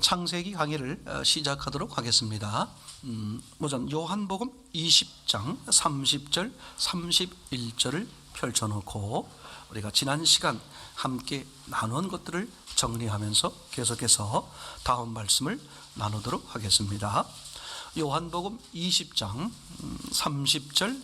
창세기 강의를 시작하도록 하겠습니다. 우선 요한복음 20장 30절 31절을 펼쳐놓고 우리가 지난 시간 함께 나눈 것들을 정리하면서 계속해서 다음 말씀을 나누도록 하겠습니다. 요한복음 20장 30절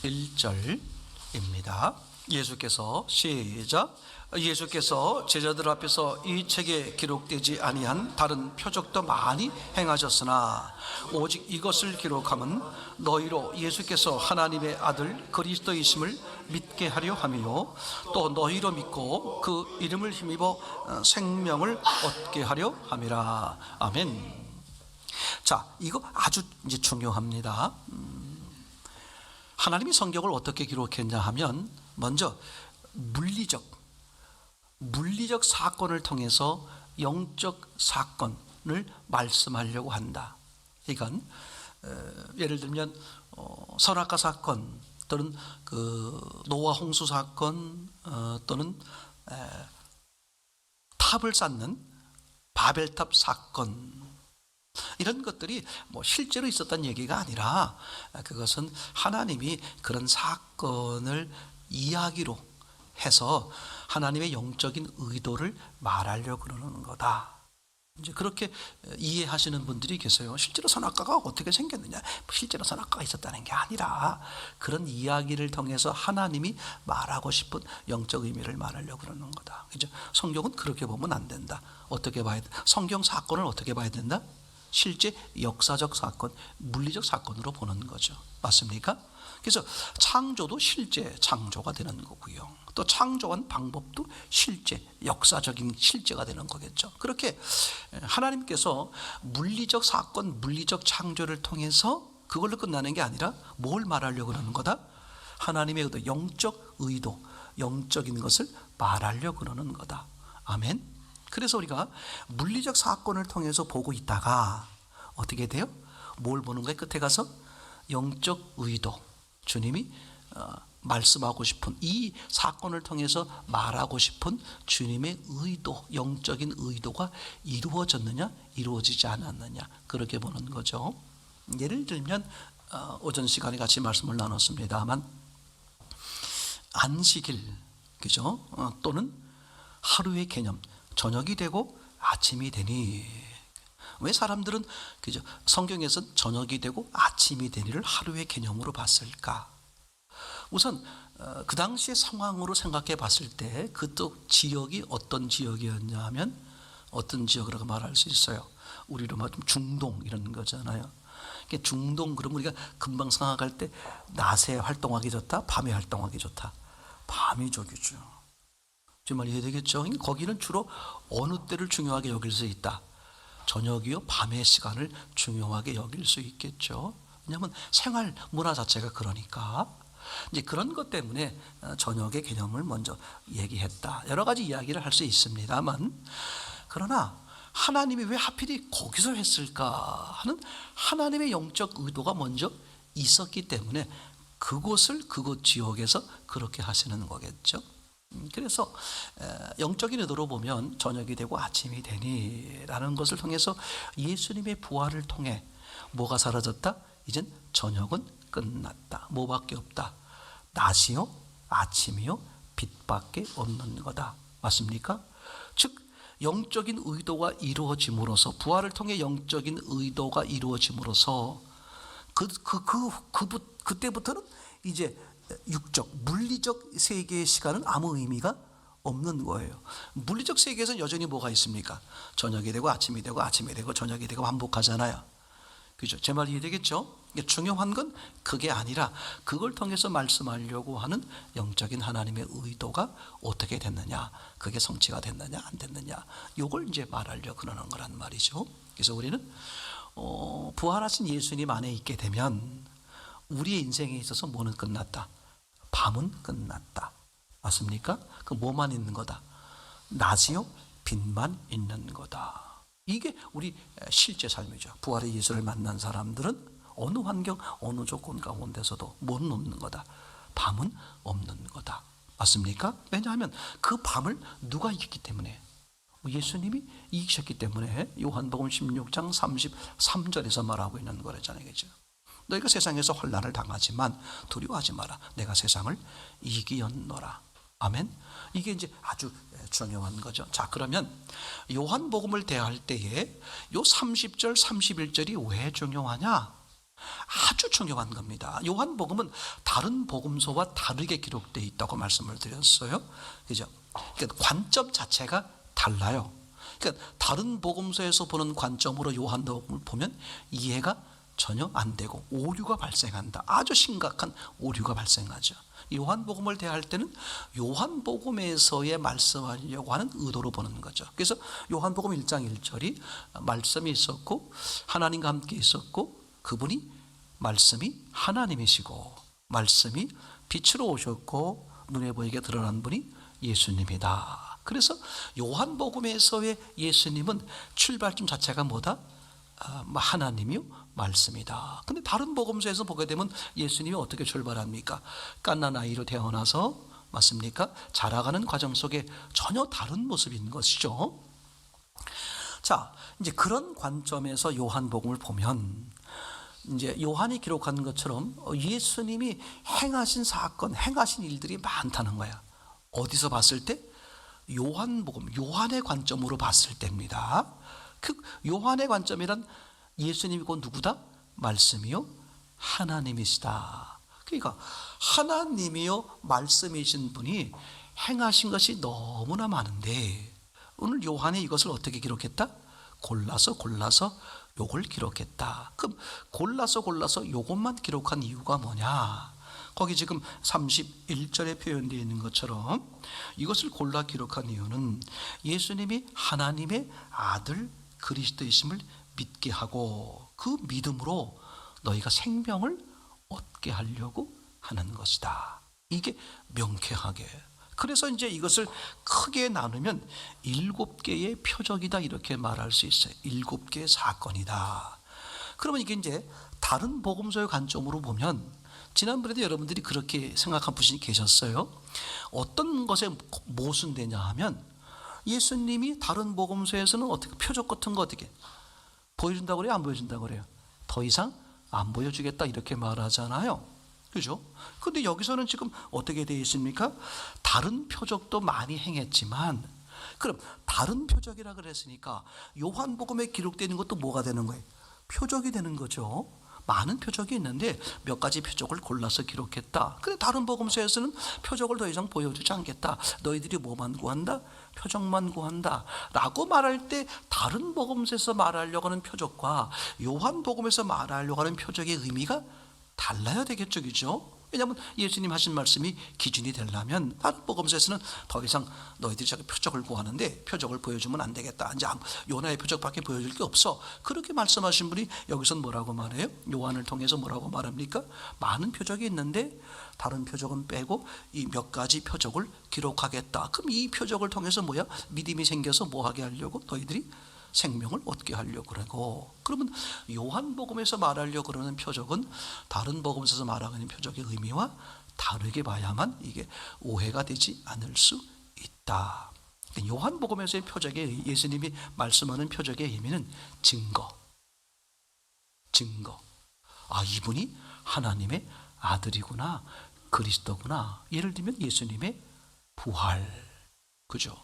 31절입니다. 예수께서 시작. 예수께서 제자들 앞에서 이 책에 기록되지 아니한 다른 표적도 많이 행하셨으나 오직 이것을 기록함은 너희로 예수께서 하나님의 아들 그리스도이심을 믿게 하려 함이요 또 너희로 믿고 그 이름을 힘입어 생명을 얻게 하려 함이라. 아멘. 자, 이거 아주 이제 중요합니다. 하나님이 성경을 어떻게 기록했냐 하면 먼저 물리적 사건을 통해서 영적 사건을 말씀하려고 한다. 이건 예를 들면 선악과 사건 또는 그 노아 홍수 사건 또는 탑을 쌓는 바벨탑 사건, 이런 것들이 실제로 있었던 얘기가 아니라 그것은 하나님이 그런 사건을 이야기로 해서 하나님의 영적인 의도를 말하려고 그러는 거다. 이제 그렇게 이해하시는 분들이 계세요. 실제로 선악과가 어떻게 생겼느냐, 실제로 선악과가 있었다는 게 아니라 그런 이야기를 통해서 하나님이 말하고 싶은 영적 의미를 말하려고 그러는 거다. 그죠? 성경은 그렇게 보면 안 된다. 어떻게 봐야 돼? 성경 사건을 어떻게 봐야 된다? 실제 역사적 사건, 물리적 사건으로 보는 거죠. 맞습니까? 그래서 창조도 실제 창조가 되는 거고요. 또 창조한 방법도 실제, 역사적인 실제가 되는 거겠죠. 그렇게 하나님께서 물리적 사건, 물리적 창조를 통해서 그걸로 끝나는 게 아니라 뭘 말하려고 그러는 거다? 하나님의 의도, 영적 의도, 영적인 것을 말하려고 그러는 거다. 아멘. 그래서 우리가 물리적 사건을 통해서 보고 있다가 어떻게 돼요? 뭘 보는 거예요? 끝에 가서 영적 의도, 주님이 말씀하고 싶은 이 사건을 통해서 말하고 싶은 주님의 의도, 영적인 의도가 이루어졌느냐 이루어지지 않았느냐, 그렇게 보는 거죠. 예를 들면 오전 시간에 같이 말씀을 나눴습니다만 안식일, 그죠? 또는 하루의 개념, 저녁이 되고 아침이 되니, 왜 사람들은 그죠? 성경에서는 저녁이 되고 아침이 되니를 하루의 개념으로 봤을까? 우선 그 당시의 상황으로 생각해 봤을 때 그쪽 지역이 어떤 지역이었냐 하면 어떤 지역이라고 말할 수 있어요. 우리로 말하면 중동 이런 거잖아요. 중동 그러면 우리가 금방 생각할 때 낮에 활동하기 좋다, 밤에 활동하기 좋다. 밤이 좋겠죠. 정말 이해되겠죠? 거기는 주로 어느 때를 중요하게 여길 수 있다? 저녁이요, 밤의 시간을 중요하게 여길 수 있겠죠. 왜냐하면 생활 문화 자체가 그러니까. 이제 그런 것 때문에 저녁의 개념을 먼저 얘기했다. 여러 가지 이야기를 할 수 있습니다만, 그러나 하나님이 왜 하필이 거기서 했을까 하는 하나님의 영적 의도가 먼저 있었기 때문에 그곳 지역에서 그렇게 하시는 거겠죠. 그래서 영적인 의도로 보면 저녁이 되고 아침이 되니라는 것을 통해서 예수님의 부활을 통해 뭐가 사라졌다? 이젠 저녁은 끝났다. 뭐밖에 없다? 낮이요, 아침이요, 빛밖에 없는 거다. 맞습니까? 즉 영적인 의도가 이루어짐으로써, 부활을 통해 영적인 의도가 이루어짐으로써 그때부터는 이제 육적, 물리적 세계의 시간은 아무 의미가 없는 거예요. 물리적 세계에서는 여전히 뭐가 있습니까? 저녁이 되고 아침이 되고 아침이 되고 저녁이 되고 반복하잖아요. 그죠? 제 말 이해되겠죠? 중요한 건 그게 아니라 그걸 통해서 말씀하려고 하는 영적인 하나님의 의도가 어떻게 됐느냐, 그게 성취가 됐느냐 안 됐느냐, 요걸 이제 말하려고 그러는 거란 말이죠. 그래서 우리는 부활하신 예수님 안에 있게 되면 우리의 인생에 있어서 뭐는 끝났다? 밤은 끝났다. 맞습니까? 그 뭐만 있는 거다? 낮이요, 빛만 있는 거다. 이게 우리 실제 삶이죠. 부활의 예수를 만난 사람들은 어느 환경, 어느 조건 가운데서도 뭐는 없는 거다? 밤은 없는 거다. 맞습니까? 왜냐하면 그 밤을 누가 이겼기 때문에, 예수님이 이기셨기 때문에 요한복음 16장 33절에서 말하고 있는 거잖아요. 그죠? 너희가 세상에서 환난을 당하지만 두려워하지 마라. 내가 세상을 이기었노라. 아멘. 이게 이제 아주 중요한 거죠. 자, 그러면 요한복음을 대할 때에 요 30절, 31절이 왜 중요하냐? 아주 중요한 겁니다. 요한복음은 다른 복음서와 다르게 기록되어 있다고 말씀을 드렸어요. 그죠? 그러니까 관점 자체가 달라요. 그러니까 다른 복음서에서 보는 관점으로 요한복음을 보면 이해가 전혀 안 되고 오류가 발생한다. 아주 심각한 오류가 발생하죠. 요한복음을 대할 때는 요한복음에서의 말씀하려고 하는 의도로 보는 거죠. 그래서 요한복음 1장 1절이 말씀이 있었고 하나님과 함께 있었고 그분이 말씀이 하나님이시고 말씀이 빛으로 오셨고 눈에 보이게 드러난 분이 예수님이다. 그래서 요한복음에서의 예수님은 출발점 자체가 뭐다? 하나님이요 말씀이다. 근데 다른 복음서에서 보게 되면 예수님이 어떻게 출발합니까? 갓난아이로 태어나서 맞습니까? 자라가는 과정 속에 전혀 다른 모습인 것이죠. 자, 이제 그런 관점에서 요한복음을 보면 이제 요한이 기록한 것처럼 예수님이 행하신 사건, 행하신 일들이 많다는 거야. 어디서 봤을 때? 요한복음, 요한의 관점으로 봤을 때입니다. 그 요한의 관점이란 예수님이 곧 누구다? 말씀이요 하나님이시다. 그러니까 하나님이요 말씀이신 분이 행하신 것이 너무나 많은데 오늘 요한이 이것을 어떻게 기록했다? 골라서 요걸 기록했다. 그럼 골라서 요것만 기록한 이유가 뭐냐? 거기 지금 31절에 표현되어 있는 것처럼 이것을 골라 기록한 이유는 예수님이 하나님의 아들 그리스도이심을 믿게 하고 그 믿음으로 너희가 생명을 얻게 하려고 하는 것이다. 이게 명쾌하게. 그래서 이제 이것을 크게 나누면 7개의 표적이다 이렇게 말할 수 있어요. 7개의 사건이다. 그러면 이게 이제 다른 복음서의 관점으로 보면 지난번에도 여러분들이 그렇게 생각한 분이 계셨어요. 어떤 것에 모순되냐 하면 예수님이 다른 복음서에서는 어떻게 표적 같은 거 어떻게 보여준다고 그래요? 안 보여준다고 그래요? 더 이상 안 보여주겠다 이렇게 말하잖아요. 그죠? 근데 여기서는 지금 어떻게 되어 있습니까? 다른 표적도 많이 행했지만 그럼 다른 표적이라 그랬으니까 요한복음에 기록되는 것도 뭐가 되는 거예요? 표적이 되는 거죠. 많은 표적이 있는데 몇 가지 표적을 골라서 기록했다. 근데 다른 복음서에서는 표적을 더 이상 보여주지 않겠다. 너희들이 뭐만 구한다? 표적만 구한다 라고 말할 때 다른 복음서에서 말하려고 하는 표적과 요한복음에서 말하려고 하는 표적의 의미가 달라야 되겠죠. 그죠? 왜냐하면 예수님 하신 말씀이 기준이 되려면 다른 복음서에서는 더 이상 너희들이 자꾸 표적을 구하는데 표적을 보여주면 안 되겠다. 이제 요나의 표적밖에 보여줄 게 없어. 그렇게 말씀하신 분이 여기서 뭐라고 말해요? 요한을 통해서 뭐라고 말합니까? 많은 표적이 있는데 다른 표적은 빼고 이 몇 가지 표적을 기록하겠다. 그럼 이 표적을 통해서 뭐야? 믿음이 생겨서 뭐 하게 하려고? 너희들이 생명을 얻게 하려고 그러고, 그러면 요한복음에서 말하려고 그러는 표적은 다른 복음에서 말하는 표적의 의미와 다르게 봐야만 이게 오해가 되지 않을 수 있다. 요한복음에서의 표적의 예수님이 말씀하는 표적의 의미는 증거. 이분이 하나님의 아들이구나, 그리스도구나. 예를 들면 예수님의 부활, 그죠?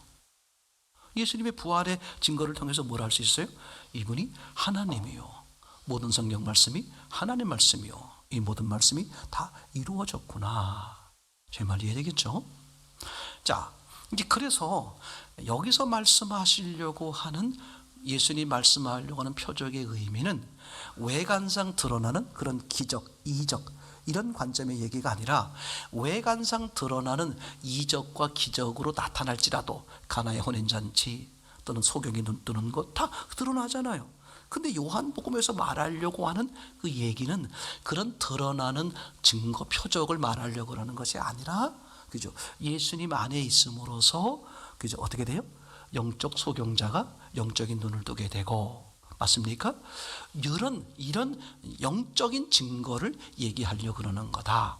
예수님의 부활의 증거를 통해서 뭘 할 수 있어요? 이분이 하나님이요, 모든 성경 말씀이 하나님 말씀이요, 이 모든 말씀이 다 이루어졌구나. 제 말 이해되겠죠? 자, 이제 그래서 여기서 말씀하시려고 하는, 예수님 말씀하려고 하는 표적의 의미는 외관상 드러나는 그런 기적, 이적 이런 관점의 얘기가 아니라 외관상 드러나는 이적과 기적으로 나타날지라도 가나의 혼인잔치 또는 소경이 눈 뜨는 것 다 드러나잖아요. 근데 요한복음에서 말하려고 하는 그 얘기는 그런 드러나는 증거, 표적을 말하려고 하는 것이 아니라, 그죠? 예수님 안에 있음으로써, 그죠? 어떻게 돼요? 영적 소경자가 영적인 눈을 뜨게 되고, 맞습니까? 이런 영적인 증거를 얘기하려고 그러는 거다.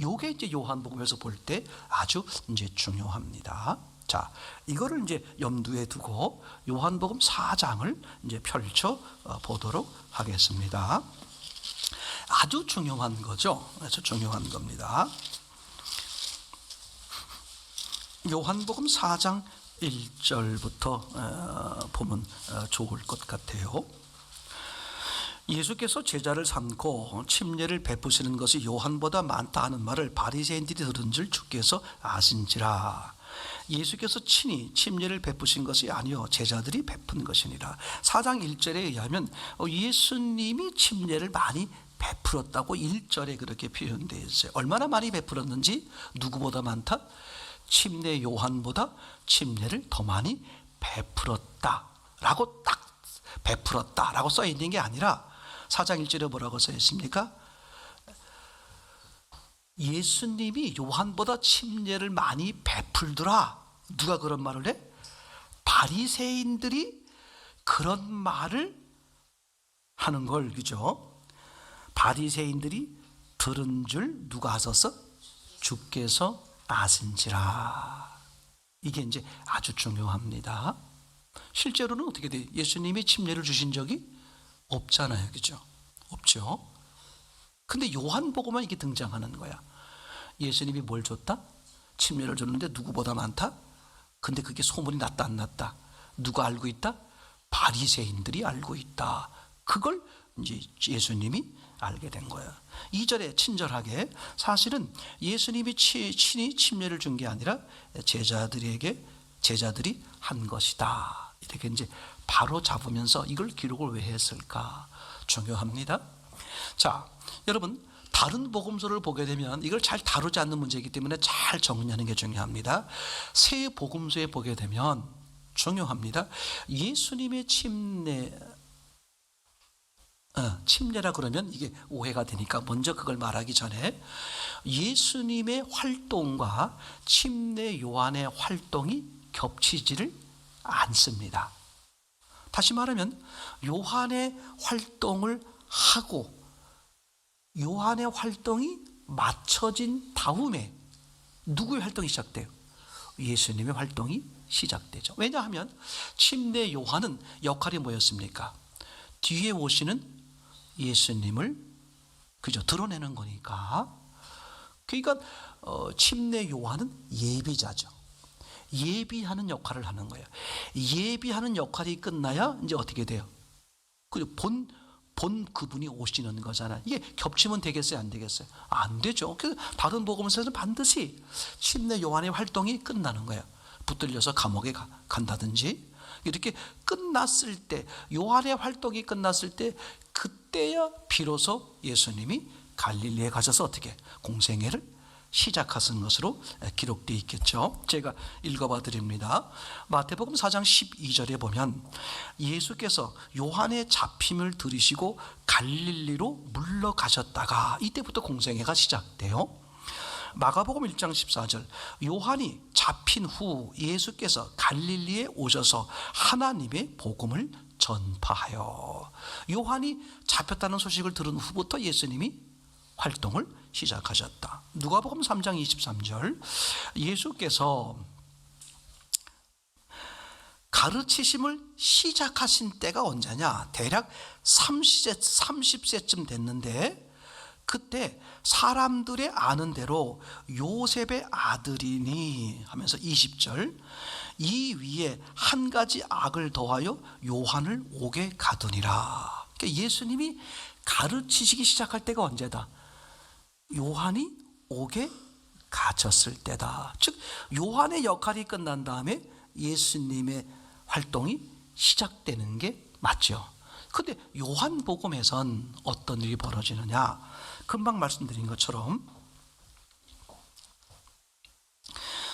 요게 이제 요한복음에서 볼 때 아주 이제 중요합니다. 자, 이거를 이제 염두에 두고 요한복음 4장을 이제 펼쳐 보도록 하겠습니다. 아주 중요한 거죠. 아주 중요한 겁니다. 요한복음 4장 1절부터 보면 좋을 것 같아요. 예수께서 제자를 삼고 침례를 베푸시는 것이 요한보다 많다 하는 말을 바리새인들이 들은 줄 주께서 아신지라. 예수께서 친히 침례를 베푸신 것이 아니요 제자들이 베푼 것이니라. 4장 1절에 의하면 예수님이 침례를 많이 베풀었다고 1절에 그렇게 표현되어 있어요. 얼마나 많이 베풀었는지, 누구보다 많다? 침례 요한보다 침례를 더 많이 베풀었다라고 딱 베풀었다라고 써 있는 게 아니라 4장 1절에 뭐라고 써 있습니까? 예수님이 요한보다 침례를 많이 베풀더라. 누가 그런 말을 해? 바리새인들이 그런 말을 하는 걸, 그죠? 바리새인들이 들은 줄 누가 아셨어? 주께서 아신지라. 이게 이제 아주 중요합니다. 실제로는 어떻게 돼요? 예수님이 침례를 주신 적이 없잖아요, 그죠? 없죠. 근데 요한복음만 이게 등장하는 거야. 예수님이 뭘 줬다? 침례를 줬는데 누구보다 많다? 근데 그게 소문이 났다 안 났다? 누가 알고 있다? 바리새인들이 알고 있다. 그걸 이제 예수님이 알게 된 거예요. 2절에 친절하게, 사실은 예수님이 친히 침례를 준 게 아니라 제자들이 한 것이다. 이렇게 이제 바로 잡으면서 이걸 기록을 왜 했을까? 중요합니다. 자, 여러분, 다른 복음서를 보게 되면 이걸 잘 다루지 않는 문제이기 때문에 잘 정리하는 게 중요합니다. 새 복음서에 보게 되면 중요합니다. 예수님의 침례라 그러면 이게 오해가 되니까 먼저 그걸 말하기 전에 예수님의 활동과 침례 요한의 활동이 겹치지를 않습니다. 다시 말하면 요한의 활동을 하고 요한의 활동이 맞춰진 다음에 누구의 활동이 시작돼요? 예수님의 활동이 시작되죠. 왜냐하면 침례 요한은 역할이 뭐였습니까? 뒤에 오시는 예수님을 그죠 드러내는 거니까. 그러니까 침례 요한은 예비자죠. 예비하는 역할을 하는 거예요. 예비하는 역할이 끝나야 이제 어떻게 돼요? 본 그분이 오시는 거잖아요. 이게 겹치면 되겠어요, 안 되겠어요? 안 되죠. 그래서 다른 복음서에서는 반드시 침례 요한의 활동이 끝나는 거예요. 붙들려서 감옥에 간다든지 이렇게 끝났을 때, 요한의 활동이 끝났을 때, 그때야 비로소 예수님이 갈릴리에 가셔서 어떻게 공생애를 시작하신 것으로 기록되어 있겠죠. 제가 읽어봐 드립니다. 마태복음 4장 12절에 보면 예수께서 요한의 잡힘을 들으시고 갈릴리로 물러가셨다가 이때부터 공생애가 시작돼요. 마가복음 1장 14절, 요한이 잡힌 후 예수께서 갈릴리에 오셔서 하나님의 복음을 전파하여. 요한이 잡혔다는 소식을 들은 후부터 예수님이 활동을 시작하셨다. 누가복음 3장 23절, 예수께서 가르치심을 시작하신 때가 언제냐? 대략 30세쯤 됐는데, 그때 사람들의 아는 대로 요셉의 아들이니 하면서 20절, 이 위에 한 가지 악을 더하여 요한을 옥에 가두니라. 그러니까 예수님이 가르치시기 시작할 때가 언제다? 요한이 옥에 갇혔을 때다. 즉 요한의 역할이 끝난 다음에 예수님의 활동이 시작되는 게 맞죠. 근데 요한복음에선 어떤 일이 벌어지느냐? 금방 말씀드린 것처럼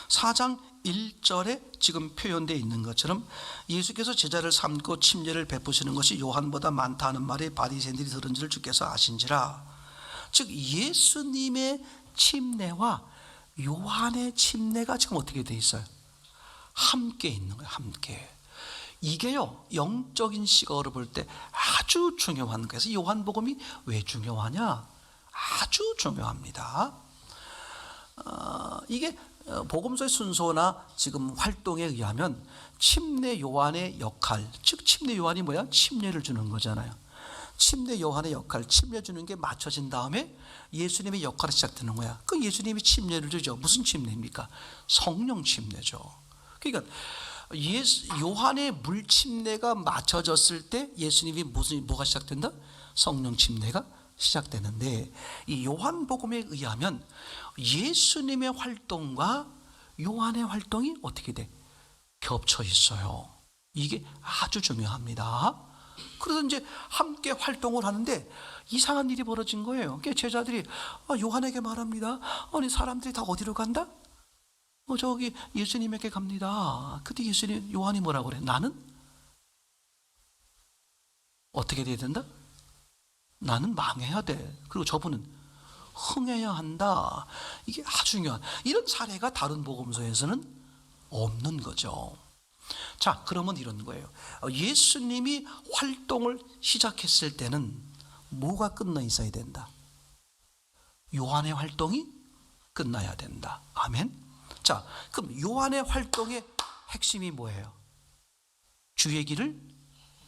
4장 1절에 지금 표현되어 있는 것처럼 예수께서 제자를 삼고 침례를 베푸시는 것이 요한보다 많다 하는 말이 바리새인들이 들은 줄 주께서 아신지라. 즉 예수님의 침례와 요한의 침례가 지금 어떻게 되어 있어요? 함께 있는 거예요. 함께. 이게요, 영적인 시각으로 볼 때 아주 중요한 거예요. 그래서 요한복음이 왜 중요하냐? 아주 중요합니다. 이게 복음서의 순서나 지금 활동에 의하면 침례 요한의 역할, 즉 침례 요한이 뭐야? 침례를 주는 거잖아요. 침례 요한의 역할, 침례 주는 게 맞춰진 다음에 예수님의 역할이 시작되는 거야. 그 예수님이 침례를 주죠. 무슨 침례입니까? 성령 침례죠. 그러니까 요한의 물 침례가 맞춰졌을 때 예수님이 뭐가 시작된다? 성령 침례가 시작되는데, 이 요한복음에 의하면 예수님의 활동과 요한의 활동이 어떻게 돼? 겹쳐 있어요. 이게 아주 중요합니다. 그래서 이제 함께 활동을 하는데 이상한 일이 벌어진 거예요. 제자들이 요한에게 말합니다. 아니, 사람들이 다 어디로 간다? 저기 예수님에게 갑니다. 그때 요한이 뭐라고 그래? 나는 어떻게 돼야 된다? 나는 망해야 돼. 그리고 저분은 흥해야 한다. 이게 아주 중요한, 이런 사례가 다른 복음서에서는 없는 거죠. 자, 그러면 이런 거예요. 예수님이 활동을 시작했을 때는 뭐가 끝나 있어야 된다? 요한의 활동이 끝나야 된다. 아멘. 자, 그럼 요한의 활동의 핵심이 뭐예요? 주의 길을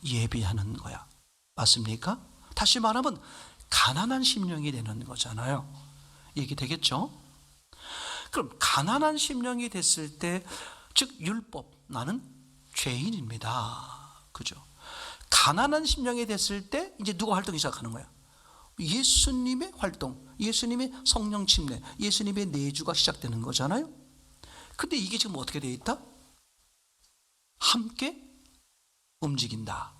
예비하는 거야. 맞습니까? 다시 말하면 가난한 심령이 되는 거잖아요. 얘기되겠죠? 그럼 가난한 심령이 됐을 때, 즉 율법, 나는 죄인입니다. 그죠? 가난한 심령이 됐을 때 이제 누가 활동이 시작하는 거야? 예수님의 활동, 예수님의 성령 침례, 예수님의 내주가 시작되는 거잖아요. 근데 이게 지금 어떻게 되어 있다? 함께 움직인다.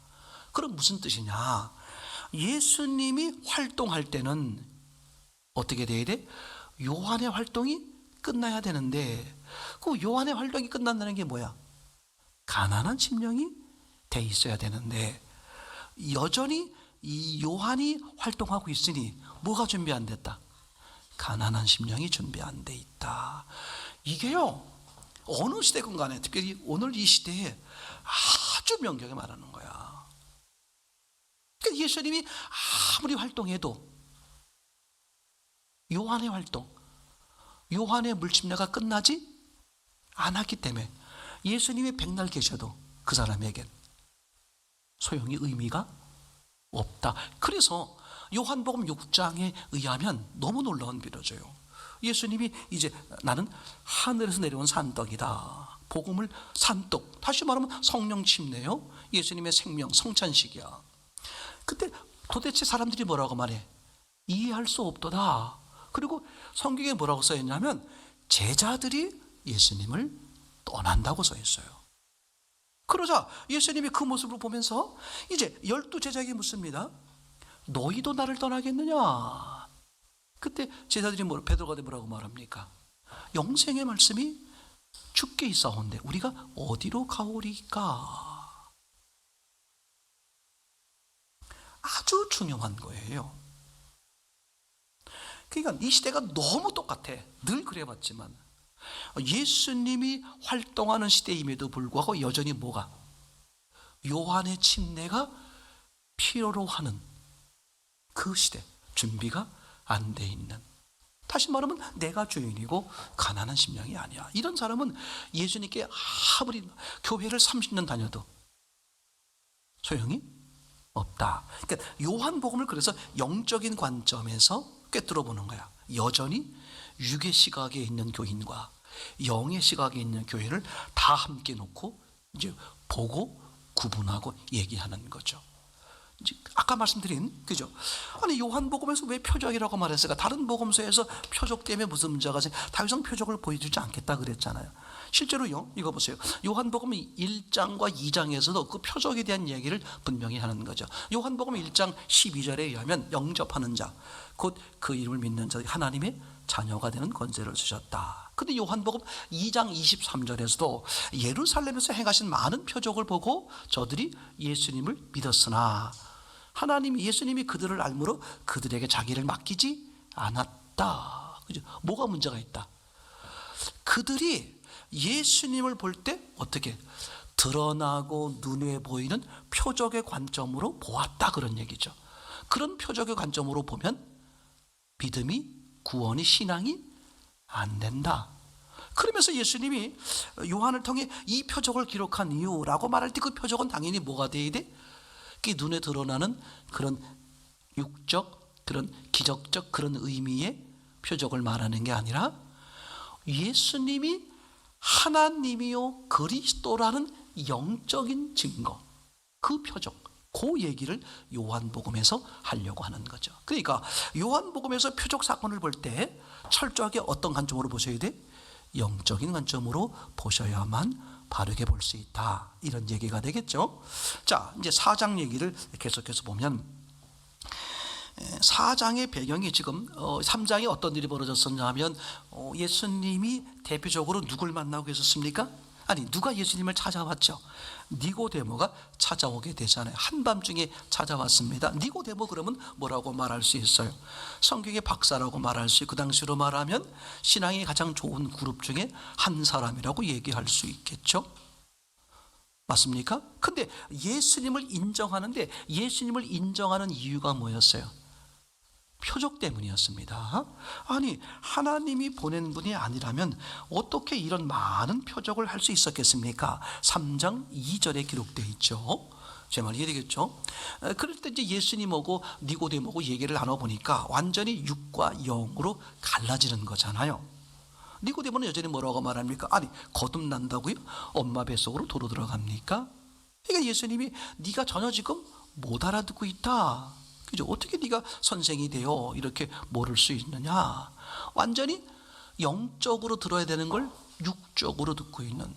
그럼 무슨 뜻이냐? 예수님이 활동할 때는 어떻게 돼야 돼? 요한의 활동이 끝나야 되는데, 그 요한의 활동이 끝난다는 게 뭐야? 가난한 심령이 돼 있어야 되는데, 여전히 이 요한이 활동하고 있으니 뭐가 준비 안 됐다? 가난한 심령이 준비 안 돼 있다. 이게요, 어느 시대건 간에, 특별히 오늘 이 시대에 아주 명격에 말하는 거야. 그러니까 예수님이 아무리 활동해도 요한의 활동, 요한의 물침례가 끝나지 않았기 때문에 예수님이 백날 계셔도 그 사람에겐 소용이, 의미가 없다. 그래서 요한복음 6장에 의하면 너무 놀라운 비유죠. 예수님이 이제 나는 하늘에서 내려온 산떡이다. 복음을 산떡, 다시 말하면 성령 침례요. 예수님의 생명, 성찬식이야. 그때 도대체 사람들이 뭐라고 말해? 이해할 수 없도다. 그리고 성경에 뭐라고 써있냐면 제자들이 예수님을 떠난다고 써있어요. 그러자 예수님이 그 모습을 보면서 이제 12 제자에게 묻습니다. 너희도 나를 떠나겠느냐? 그때 제자들이 베드로가 뭐라고 말합니까? 영생의 말씀이 주께 있사온데 우리가 어디로 가오리까? 아주 중요한 거예요. 그러니까 이 시대가 너무 똑같아. 늘 그래봤지만 예수님이 활동하는 시대임에도 불구하고 여전히 뭐가? 요한의 침례가 필요로 하는 그 시대, 준비가 안 돼 있는, 다시 말하면 내가 주인이고 가난한 심령이 아니야. 이런 사람은 예수님께 아무리 교회를 30년 다녀도 소용이 없다. 그러니까 요한복음을 그래서 영적인 관점에서 꿰뚫어 보는 거야. 여전히 육의 시각에 있는 교인과 영의 시각에 있는 교회를 다 함께 놓고 이제 보고 구분하고 얘기하는 거죠. 아까 말씀드린, 그죠? 아니, 요한복음에서 왜 표적이라고 말했을까? 다른 복음서에서 표적 때문에 무슨 문제가 있어요? 더 이상 표적을 보여주지 않겠다 그랬잖아요. 실제로요, 이거 보세요. 요한복음 1장과 2장에서도 그 표적에 대한 얘기를 분명히 하는 거죠. 요한복음 1장 12절에 의하면 영접하는 자, 곧 그 이름을 믿는 자, 하나님의 자녀가 되는 권세를 주셨다. 근데 요한복음 2장 23절에서도 예루살렘에서 행하신 많은 표적을 보고 저들이 예수님을 믿었으나 예수님이 그들을 알므로 그들에게 자기를 맡기지 않았다. 그죠? 뭐가 문제가 있다? 그들이 예수님을 볼 때 어떻게 드러나고 눈에 보이는 표적의 관점으로 보았다, 그런 얘기죠. 그런 표적의 관점으로 보면 믿음이, 구원이, 신앙이 안 된다. 그러면서 예수님이 요한을 통해 이 표적을 기록한 이유라고 말할 때 그 표적은 당연히 뭐가 돼야 돼? 그 눈에 드러나는 그런 육적, 그런 기적적 그런 의미의 표적을 말하는 게 아니라 예수님이 하나님이요 그리스도라는 영적인 증거, 그 표적, 그 얘기를 요한복음에서 하려고 하는 거죠. 그러니까 요한복음에서 표적 사건을 볼 때 철저하게 어떤 관점으로 보셔야 돼? 영적인 관점으로 보셔야만 바르게 볼 수 있다, 이런 얘기가 되겠죠. 자, 이제 4장 얘기를 계속해서 보면 4장의 배경이 지금 3장에 어떤 일이 벌어졌었냐 하면 예수님이 대표적으로 누굴 만나고 계셨습니까? 아니, 누가 예수님을 찾아왔죠? 니고데모가 찾아오게 되잖아요. 한밤중에 찾아왔습니다. 니고데모 그러면 뭐라고 말할 수 있어요? 성경의 박사라고 말할 수 있고, 그 당시로 말하면 신앙이 가장 좋은 그룹 중에 한 사람이라고 얘기할 수 있겠죠. 맞습니까? 근데 예수님을 인정하는데 예수님을 인정하는 이유가 뭐였어요? 표적 때문이었습니다. 아니, 하나님이 보낸 분이 아니라면 어떻게 이런 많은 표적을 할 수 있었겠습니까? 3장 2절에 기록되어 있죠. 제 말 이해되겠죠? 그럴 때 이제 예수님하고 니고데모하고 얘기를 나눠보니까 완전히 육과 영으로 갈라지는 거잖아요. 니고데모는 여전히 뭐라고 말합니까? 아니, 거듭난다고요? 엄마 뱃속으로 도로 들어갑니까? 그러니까 예수님이 네가 전혀 지금 못 알아듣고 있다. 그죠? 어떻게 네가 선생이 되어 이렇게 모를 수 있느냐? 완전히 영적으로 들어야 되는 걸 육적으로 듣고 있는,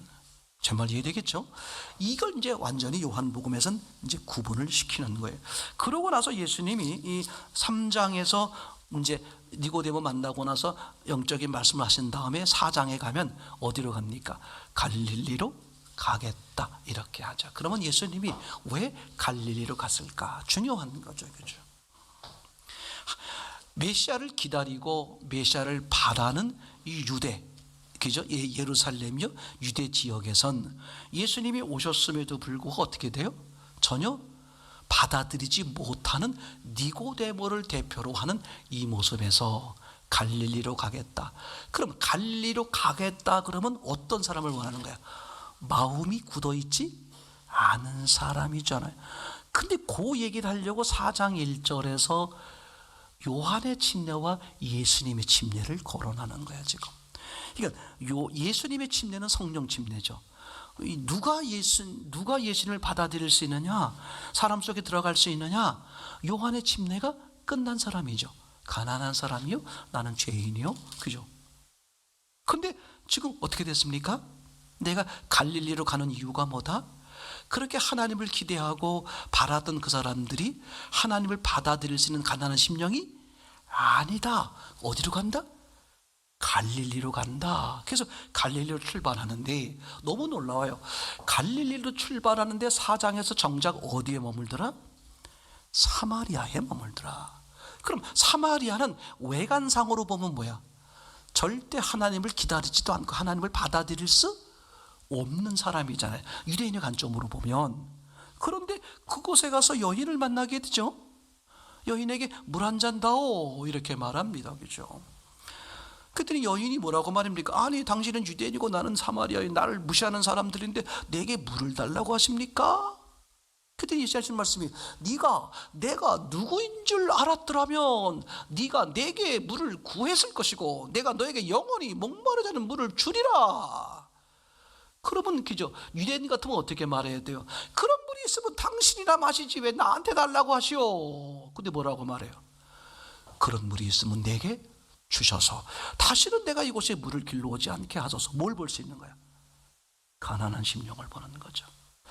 제 말 이해되겠죠? 이걸 이제 완전히 요한복음에서는 이제 구분을 시키는 거예요. 그러고 나서 예수님이 이 3장에서 이제 니고데모 만나고 나서 영적인 말씀을 하신 다음에 4장에 가면 어디로 갑니까? 갈릴리로 가겠다, 이렇게 하죠. 그러면 예수님이 왜 갈릴리로 갔을까? 중요한 거죠, 그죠? 메시아를 기다리고 메시아를 바라는 이 유대, 그죠? 예루살렘이요, 유대 지역에선 예수님이 오셨음에도 불구하고 어떻게 돼요? 전혀 받아들이지 못하는 니고데모를 대표로 하는 이 모습에서 갈릴리로 가겠다. 그럼 갈릴리로 가겠다 그러면 어떤 사람을 원하는 거야? 마음이 굳어있지 않은 사람이잖아요. 근데 그 얘기를 하려고 4장 1절에서 요한의 침례와 예수님의 침례를 거론하는 거야 지금. 그러니까 예수님의 침례는 성령 침례죠. 누가 예수님을 받아들일 수 있느냐, 사람 속에 들어갈 수 있느냐? 요한의 침례가 끝난 사람이죠. 가난한 사람이요, 나는 죄인이요, 그죠? 근데 지금 어떻게 됐습니까? 내가 갈릴리로 가는 이유가 뭐다? 그렇게 하나님을 기대하고 바라던 그 사람들이 하나님을 받아들일 수 있는 가난한 심령이 아니다. 어디로 간다? 갈릴리로 간다. 그래서 갈릴리로 출발하는데 너무 놀라워요. 갈릴리로 출발하는데 4장에서 정작 어디에 머물더라? 사마리아에 머물더라. 그럼 사마리아는 외관상으로 보면 뭐야? 절대 하나님을 기다리지도 않고 하나님을 받아들일 수 없는 사람이잖아요, 유대인의 관점으로 보면. 그런데 그곳에 가서 여인을 만나게 되죠. 여인에게 물 한 잔 다오, 이렇게 말합니다, 그죠? 그랬더니 여인이 뭐라고 말입니까? 아니, 당신은 유대인이고 나는 사마리아인, 나를 무시하는 사람들인데 내게 물을 달라고 하십니까? 그랬더니 예수님 말씀이, 내가 누구인 줄 알았더라면 네가 내게 물을 구했을 것이고 내가 너에게 영원히 목마르지 않은 물을 주리라. 그러면 그죠? 유대인 같으면 어떻게 말해야 돼요? 그런 물이 있으면 당신이나 마시지 왜 나한테 달라고 하시오? 근데 뭐라고 말해요? 그런 물이 있으면 내게 주셔서 다시는 내가 이곳에 물을 길러오지 않게 하소서. 뭘 볼 수 있는 거야? 가난한 심령을 보는 거죠.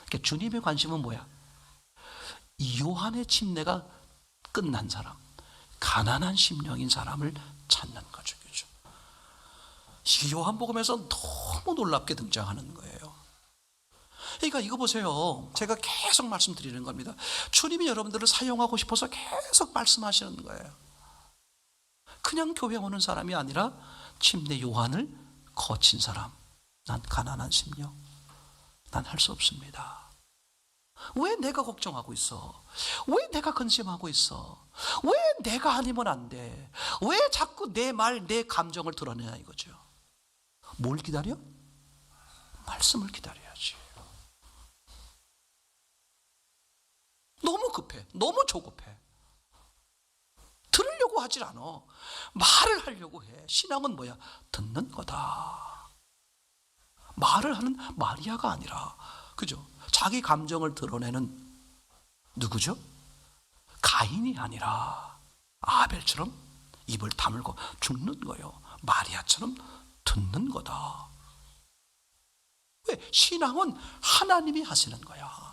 그러니까 주님의 관심은 뭐야? 이 요한의 침례가 끝난 사람, 가난한 심령인 사람을 찾는 거죠, 그죠? 이 요한복음에서 너무 놀랍게 등장하는 거예요. 그러니까 이거 보세요. 제가 계속 말씀드리는 겁니다. 주님이 여러분들을 사용하고 싶어서 계속 말씀하시는 거예요. 그냥 교회 오는 사람이 아니라 침례 요한을 거친 사람. 난 가난한 심령, 난 할 수 없습니다. 왜 내가 걱정하고 있어? 왜 내가 근심하고 있어? 왜 내가 아니면 안 돼? 왜 자꾸 내 말, 내 감정을 드러내냐 이거죠. 뭘 기다려? 말씀을 기다려야지. 너무 급해. 너무 조급해. 들으려고 하질 않아. 말을 하려고 해. 신앙은 뭐야? 듣는 거다. 말을 하는 마리아가 아니라, 그죠? 자기 감정을 드러내는 누구죠? 가인이 아니라 아벨처럼 입을 다물고 죽는 거예요. 마리아처럼 듣는 거다. 왜? 신앙은 하나님이 하시는 거야.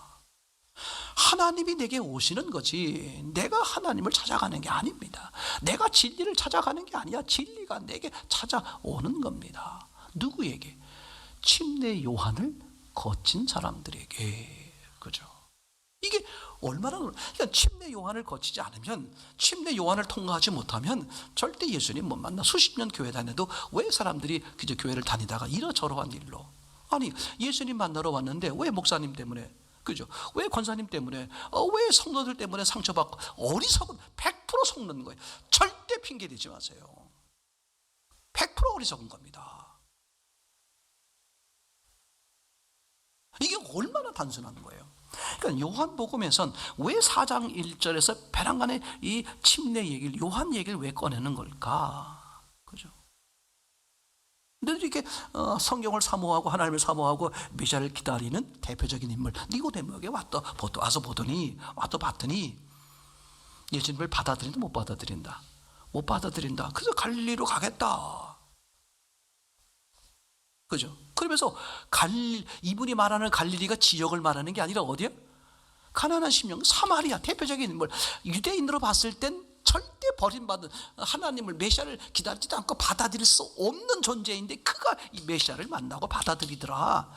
하나님이 내게 오시는 거지 내가 하나님을 찾아가는 게 아닙니다. 내가 진리를 찾아가는 게 아니야. 진리가 내게 찾아오는 겁니다. 누구에게? 침례 요한을 거친 사람들에게. 그죠? 이게 얼마나, 그러니까 침례 요한을 거치지 않으면, 침례 요한을 통과하지 못하면 절대 예수님 못 만나. 수십 년 교회 다녀도 왜 사람들이 그저 교회를 다니다가 이러저러한 일로, 아니 예수님 만나러 왔는데 왜 목사님 때문에, 그죠? 왜 권사님 때문에, 왜 성도들 때문에 상처받고, 어리석은 100% 속는 거예요. 절대 핑계 대지 마세요. 100% 어리석은 겁니다. 이게 얼마나 단순한 거예요. 그러니까 요한복음에선 왜 4장 1절에서 베란간의 이 침례 얘기를, 요한 얘기를 왜 꺼내는 걸까? 그죠? 근데 이렇게 성경을 사모하고 하나님을 사모하고 메시아를 기다리는 대표적인 인물 니고데모에게 와서 보더니 예수님을 받아들인다, 못 받아들인다? 못 받아들인다. 그래서 갈릴리로 가겠다. 그죠? 그러면서 이분이 말하는 갈릴리가 지역을 말하는 게 아니라 어디야? 가나안 심령, 사마리아, 대표적인 인물. 유대인으로 봤을 땐 절대 버림받은, 하나님을, 메시아를 기다리지도 않고 받아들일 수 없는 존재인데 그가 이 메시아를 만나고 받아들이더라.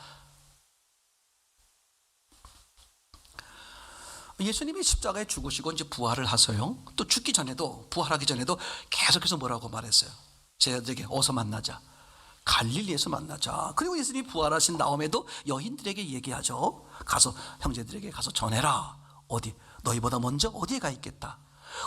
예수님이 십자가에 죽으시고 이제 부활을 하세요. 또 죽기 전에도, 부활하기 전에도 계속해서 뭐라고 말했어요? 제자들에게 어서 만나자. 갈릴리에서 만나자. 그리고 예수님이 부활하신 다음에도 여인들에게 얘기하죠. 가서 형제들에게 가서 전해라. 어디? 너희보다 먼저 어디에 가 있겠다.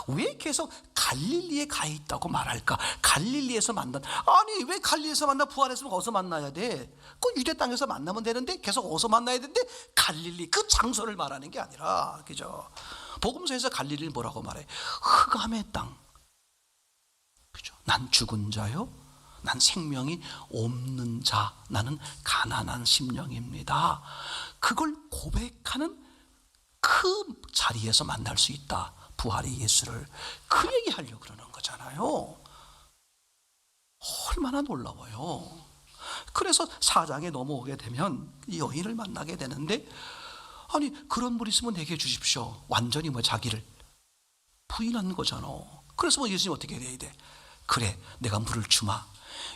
왜 계속 갈릴리에 가 있다고 말할까? 갈릴리에서 만나. 아니 왜 갈릴리에서 만나? 부활했으면 어디서 만나야 돼? 그 유대 땅에서 만나면 되는데 계속 어디서 만나야 되는데 갈릴리, 그 장소를 말하는 게 아니라, 그죠? 복음서에서 갈릴리를 뭐라고 말해? 흑암의 땅. 그죠? 난 죽은 자요, 난 생명이 없는 자, 나는 가난한 심령입니다. 그걸 고백하는 그 자리에서 만날 수 있다. 부활의 예수를. 그 얘기하려고 그러는 거잖아요. 얼마나 놀라워요. 그래서 4장에 넘어오게 되면 이 여인을 만나게 되는데, 아니 그런 분 있으면 내게 주십시오. 완전히 자기를 부인하는 거잖아. 그래서 예수님 어떻게 해야 돼? 그래, 내가 물을 주마.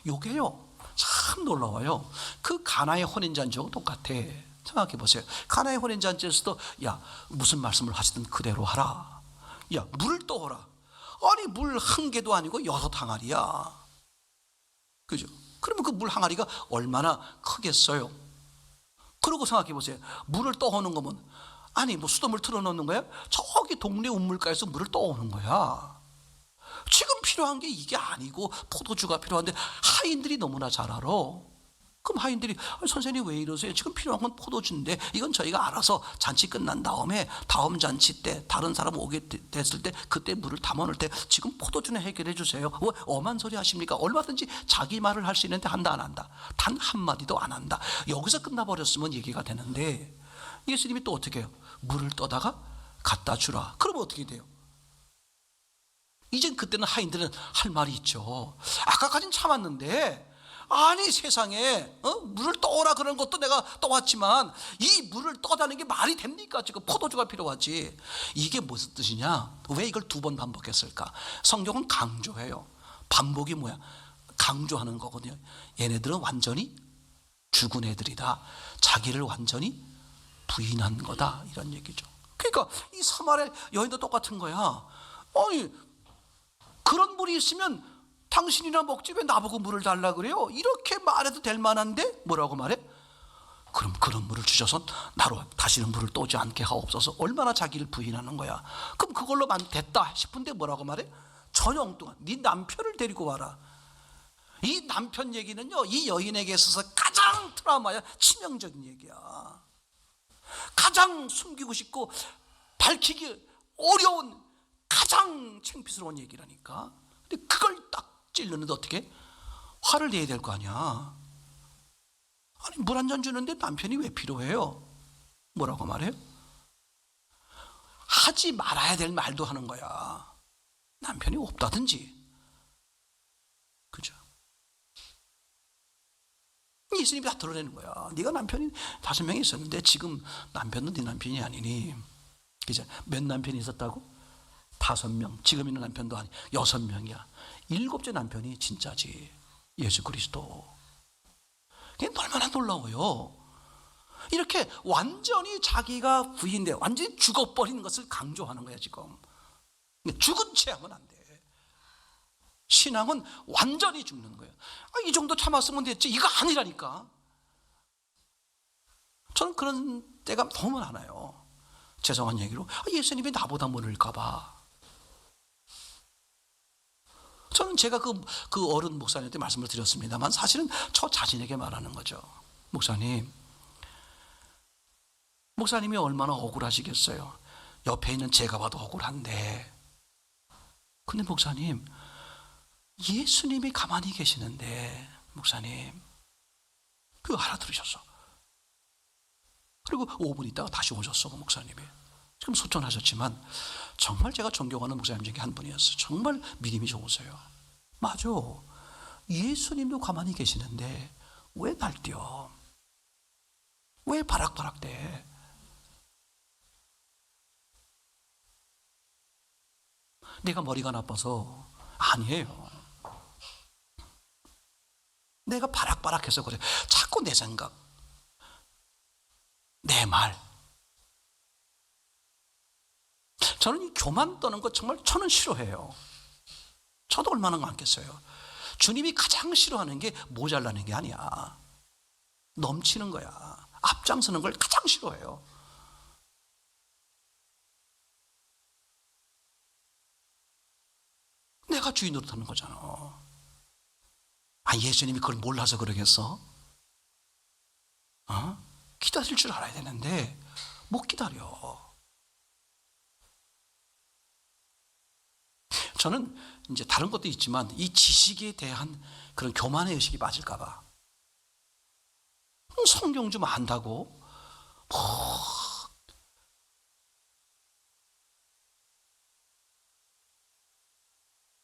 요게요 참 놀라워요. 그 가나의 혼인잔치하고 똑같아. 생각해 보세요. 가나의 혼인잔치에서도 야 무슨 말씀을 하시든 그대로 하라. 야 물을 떠오라. 아니 물 한 개도 아니고 6항아리야. 그죠? 그러면 그 물 항아리가 얼마나 크겠어요? 그러고 생각해 보세요. 물을 떠오는 거면, 아니 수돗물 틀어놓는 거야? 저기 동네 우물가에서 물을 떠오는 거야. 지금 필요한 게 이게 아니고 포도주가 필요한데 하인들이 너무나 잘 알아. 그럼 하인들이 선생님 왜 이러세요? 지금 필요한 건 포도주인데 이건 저희가 알아서 잔치 끝난 다음에 다음 잔치 때 다른 사람 오게 됐을 때 그때 물을 담아놓을 때 지금 포도주는 해결해 주세요. 왜 엄한 소리 하십니까? 얼마든지 자기 말을 할 수 있는데 한다 안 한다? 단 한마디도 안 한다. 여기서 끝나버렸으면 얘기가 되는데 예수님이 또 어떻게 해요? 물을 떠다가 갖다 주라. 그러면 어떻게 돼요? 이젠 그때는 하인들은 할 말이 있죠. 아까까진 참았는데 아니 세상에 물을 떠오라 그런 것도 내가 떠왔지만 이 물을 떠다는 게 말이 됩니까? 지금 포도주가 필요하지. 이게 무슨 뜻이냐? 왜 이걸 2번 반복했을까? 성경은 강조해요. 반복이 뭐야? 강조하는 거거든요. 얘네들은 완전히 죽은 애들이다. 자기를 완전히 부인한 거다. 이런 얘기죠. 그러니까 이 사마리아 여인도 똑같은 거야. 아니 그런 물이 있으면 당신이나 먹지 왜 나보고 물을 달라 그래요? 이렇게 말해도 될 만한데 뭐라고 말해? 그럼 그런 물을 주셔서 나로 다시는 물을 떠오지 않게 하옵소서. 얼마나 자기를 부인하는 거야. 그럼 그걸로만 됐다 싶은데 뭐라고 말해? 전혀 엉뚱한 네 남편을 데리고 와라. 이 남편 얘기는요, 이 여인에게 있어서 가장 트라우마야, 치명적인 얘기야. 가장 숨기고 싶고 밝히기 어려운 가장 창피스러운 얘기라니까. 근데 그걸 딱 찔르는데 어떻게? 화를 내야 될 거 아니야. 아니, 물 한 잔 주는데 남편이 왜 필요해요? 뭐라고 말해요? 하지 말아야 될 말도 하는 거야. 남편이 없다든지. 그죠? 예수님이 다 드러내는 거야. 네가 남편이 5명이 있었는데 지금 남편은 네 남편이 아니니. 그죠? 몇 남편이 있었다고? 5명. 지금 있는 남편도 아니 6명이야. 7째 남편이 진짜지. 예수 그리스도. 그게 얼마나 놀라워요. 이렇게 완전히 자기가 부인돼 완전히 죽어버리는 것을 강조하는 거야 지금. 죽은 채 하면 안 돼. 신앙은 완전히 죽는 거예요. 이 정도 참았으면 됐지. 이거 아니라니까. 저는 그런 때가 너무 많아요. 죄송한 얘기로 예수님이 나보다 모를까 봐. 저는 제가 그 어른 목사님한테 말씀을 드렸습니다만 사실은 저 자신에게 말하는 거죠. 목사님이 얼마나 억울하시겠어요. 옆에 있는 제가 봐도 억울한데. 근데 목사님, 예수님이 가만히 계시는데 목사님 그거 알아들으셨어. 그리고 5분 있다가 다시 오셨어. 목사님이 지금 소천하셨지만 정말 제가 존경하는 목사님 중에 한 분이었어요. 정말 믿음이 좋으세요. 맞아, 예수님도 가만히 계시는데 왜 날뛰어? 왜 바락바락대? 내가 머리가 나빠서 아니에요. 내가 바락바락해서 그래. 자꾸 내 생각, 내 말. 저는 이 교만 떠는 거 정말 저는 싫어해요. 저도 얼마나 많겠어요. 주님이 가장 싫어하는 게 모자라는 게 아니야. 넘치는 거야. 앞장서는 걸 가장 싫어해요. 내가 주인 노릇하는 거잖아. 예수님이 그걸 몰라서 그러겠어? 기다릴 줄 알아야 되는데 못 기다려. 저는 이제 다른 것도 있지만 이 지식에 대한 그런 교만의 의식이 빠질까 봐. 성경 좀 안다고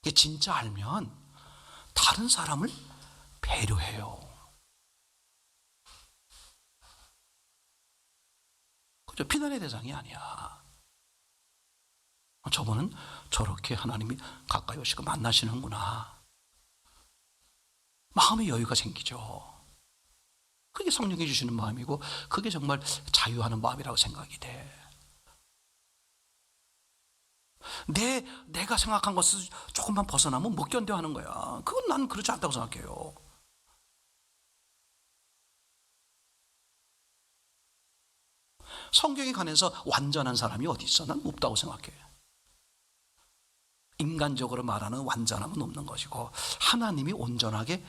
이게 진짜 알면 다른 사람을 배려해요. 그죠? 비난의 대상이 아니야. 저분은 저렇게 하나님이 가까이 오시고 만나시는구나. 마음의 여유가 생기죠. 그게 성령이 주시는 마음이고 그게 정말 자유하는 마음이라고 생각이 돼. 내가 생각한 것을 조금만 벗어나면 못 견뎌 하는 거야. 그건 난 그렇지 않다고 생각해요. 성경에 관해서 완전한 사람이 어디 있어? 난 없다고 생각해. 인간적으로 말하는 완전함은 없는 것이고 하나님이 온전하게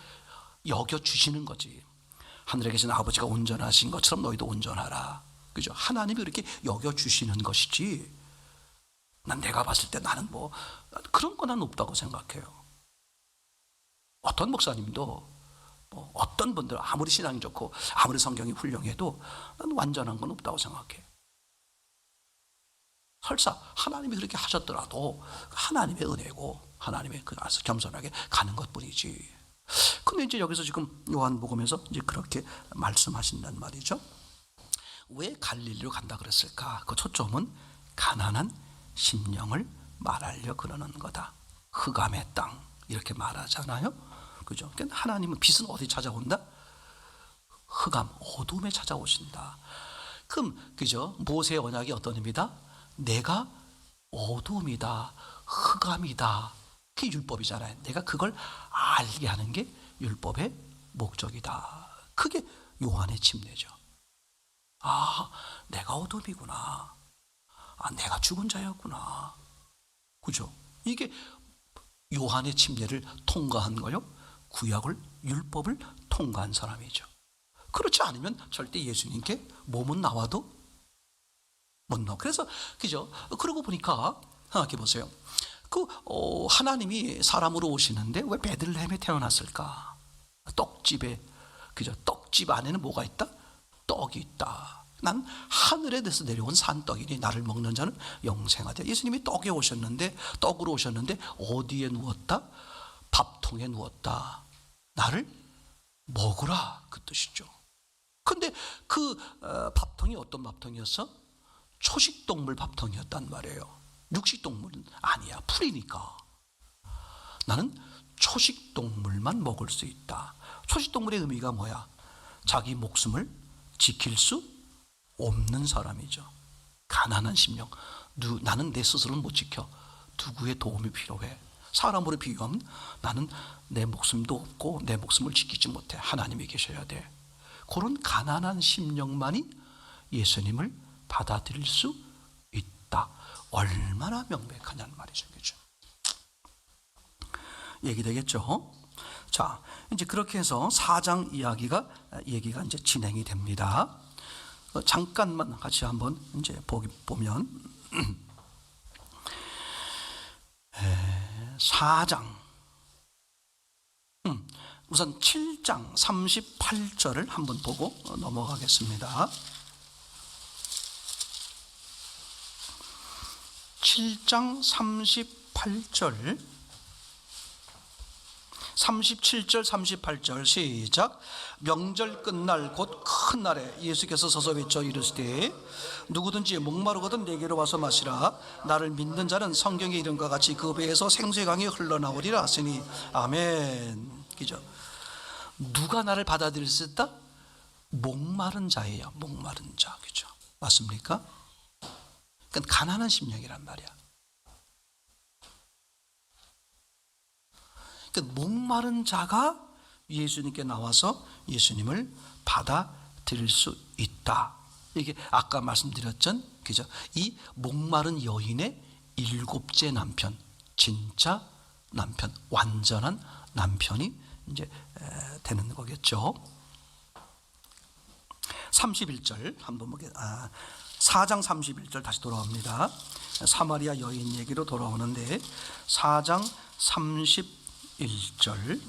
여겨주시는 거지. 하늘에 계신 아버지가 온전하신 것처럼 너희도 온전하라. 그죠? 하나님이 이렇게 여겨주시는 것이지 내가 봤을 때 나는 그런 거 난 없다고 생각해요. 어떤 목사님도 어떤 분들 아무리 신앙이 좋고 아무리 성경이 겸륭해도 난 완전한 건 없다고 생각해. 설사 하나님이 그렇게 하셨더라도 하나님의 은혜고 하나님의 그 안에서 겸손하게 가는 것뿐이지. 근데 이제 여기서 지금 요한복음에서 이제 그렇게 말씀하신단 말이죠. 왜 갈릴리로 간다 그랬을까? 그 초점은 가난한 심령을 말하려 그러는 거다. 흑암의 땅 이렇게 말하잖아요. 그죠? 그러니까 하나님은 빛은 어디 찾아온다? 흑암, 어둠에 찾아오신다. 그럼 그죠? 모세의 언약이 어떤 의미다? 내가 어둠이다, 흑암이다. 그게 율법이잖아요. 내가 그걸 알게 하는 게 율법의 목적이다. 그게 요한의 침례죠. 내가 어둠이구나. 내가 죽은 자였구나. 그죠? 이게 요한의 침례를 통과한 거요. 구약을 율법을 통과한 사람이죠. 그렇지 않으면 절대 예수님께 몸은 나와도 못 나와. 그래서 그죠? 그러고 보니까 생각해 보세요. 하나님이 사람으로 오시는데 왜 베들레헴에 태어났을까? 떡집에, 그죠? 떡집 안에는 뭐가 있다? 떡이 있다. 난 하늘에서 내려온 산떡이니 나를 먹는 자는 영생하되. 예수님이 떡에 오셨는데, 떡으로 오셨는데 어디에 누웠다? 밥통에 누웠다. 나를 먹으라, 그 뜻이죠. 근데 밥통이 어떤 밥통이었어? 초식동물 밥통이었단 말이에요. 육식동물은 아니야. 풀이니까. 나는 초식동물만 먹을 수 있다. 초식동물의 의미가 뭐야? 자기 목숨을 지킬 수 없는 사람이죠. 가난한 심령. 나는 내 스스로는 못 지켜. 누구의 도움이 필요해. 사람으로 비유하면 나는 내 목숨도 없고 내 목숨을 지키지 못해. 하나님이 계셔야 돼. 그런 가난한 심령만이 예수님을 받아들일 수 있다. 얼마나 명백하냐는 말이죠. 그죠? 얘기되겠죠? 자, 이제 그렇게 해서 4장 얘기가 이제 진행이 됩니다. 잠깐만 같이 한번 이제 보면 4장 우선 7장 38절을 한번 보고 넘어가겠습니다. 7장 38절 37절 38절 시작. 명절 끝날 곧 큰 날에 예수께서 서서 외쳐 이르시되 누구든지 목마르거든 내게로 와서 마시라. 나를 믿는 자는 성경에 이른 것 같이 그 배에서 생수의 강이 흘러나오리라 하시니 아멘. 그죠? 누가 나를 받아들일 수 있다? 목마른 자예요. 목마른 자. 그죠? 맞습니까? 그러니까 가난한 심령이란 말이야. 그러니까 목마른 자가 예수님께 나와서 예수님을 받아들일 수 있다. 이게 아까 말씀드렸던 그죠? 이 목마른 여인의 7째 남편, 진짜 남편, 완전한 남편이 이제 되는 거겠죠. 31절 한번 보겠습니다. 4장 31절 다시 돌아옵니다. 사마리아 여인 얘기로 돌아오는데 4장 31절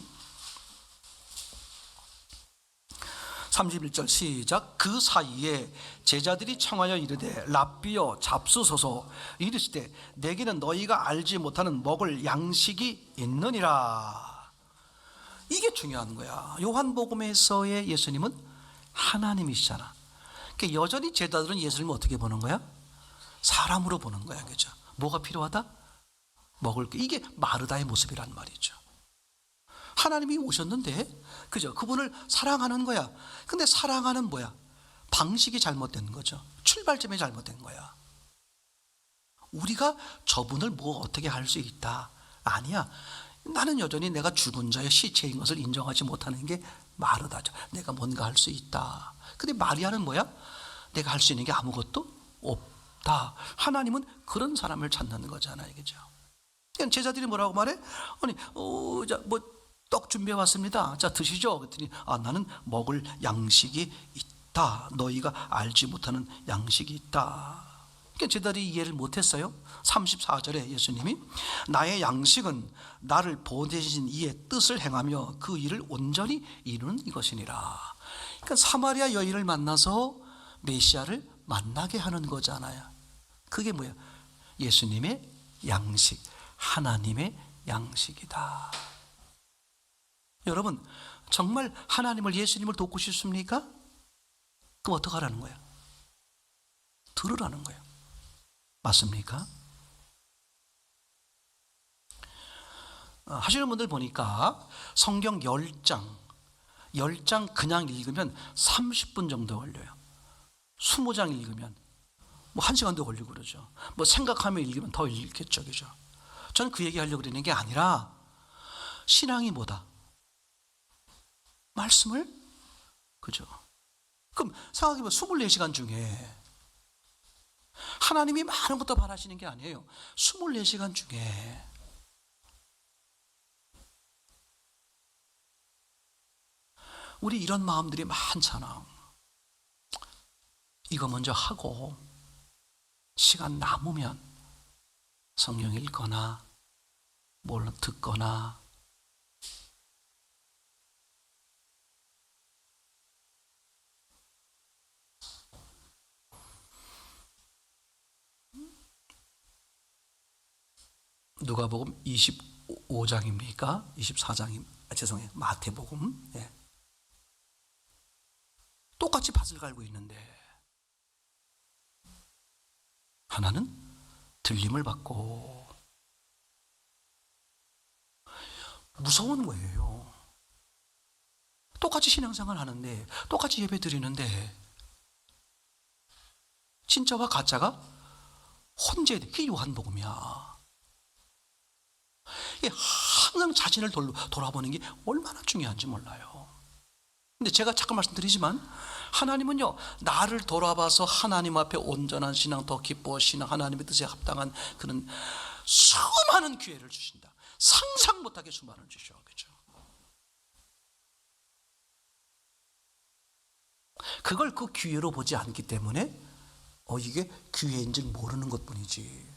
31절 시작. 그 사이에 제자들이 청하여 이르되 랍비여 잡수소서. 이르시되 내게는 너희가 알지 못하는 먹을 양식이 있느니라. 이게 중요한 거야. 요한복음에서의 예수님은 하나님이시잖아. 그러니까 여전히 제자들은 예수님을 어떻게 보는 거야? 사람으로 보는 거야. 그죠? 뭐가 필요하다? 먹을 게. 이게 마르다의 모습이란 말이죠. 하나님이 오셨는데, 그죠? 그분을 사랑하는 거야. 근데 사랑하는 뭐야? 방식이 잘못된 거죠. 출발점이 잘못된 거야. 우리가 저분을 뭐 어떻게 할 수 있다? 아니야. 나는 여전히 내가 죽은 자의 시체인 것을 인정하지 못하는 게 마르다죠. 내가 뭔가 할 수 있다. 근데 마리아는 뭐야? 내가 할 수 있는 게 아무것도 없다. 하나님은 그런 사람을 찾는 거잖아요. 그죠? 제자들이 뭐라고 말해? 아니, 떡 준비해 왔습니다. 자, 드시죠. 그랬더니 나는 먹을 양식이 있다. 너희가 알지 못하는 양식이 있다. 그러니까 제자들이 이해를 못했어요. 34절에 예수님이 나의 양식은 나를 보내신 이의 뜻을 행하며 그 일을 온전히 이루는 이것이니라. 그러니까 사마리아 여인을 만나서 메시아를 만나게 하는 거잖아요. 그게 뭐야? 예수님의 양식, 하나님의 양식이다. 여러분, 정말 하나님을, 예수님을 돕고 싶습니까? 그럼 어떻게 하라는 거예요? 들으라는 거예요. 맞습니까? 하시는 분들 보니까 성경 10장 그냥 읽으면 30분 정도 걸려요. 20장 읽으면 뭐 1시간도 걸리고 그러죠. 뭐 생각하며 읽으면 더 읽겠죠. 그죠? 저는 그 얘기 하려고 그러는 게 아니라 신앙이 뭐다? 말씀을, 그죠? 그럼 생각해보면 24시간 중에 하나님이 많은 것도 바라시는 게 아니에요. 24시간 중에 우리 이런 마음들이 많잖아. 이거 먼저 하고 시간 남으면 성경 읽거나 뭘 듣거나 누가복음 25장입니까? 24장입 죄송해요. 마태복음. 예. 똑같이 밭을 갈고 있는데 하나는 들림을 받고 무서운 거예요. 똑같이 신앙생활 하는데 똑같이 예배 드리는데 진짜와 가짜가 혼재돼. 이게 요한복음이야. 이게 항상 자신을 돌아보는 게 얼마나 중요한지 몰라요. 근데 제가 잠깐 말씀드리지만 하나님은요, 나를 돌아봐서 하나님 앞에 온전한 신앙, 더 기뻐 신앙, 하나님의 뜻에 합당한 그런 수많은 기회를 주신다. 상상 못하게 수많은 주셔. 그죠? 그걸 그 기회로 보지 않기 때문에 이게 기회인지 모르는 것뿐이지.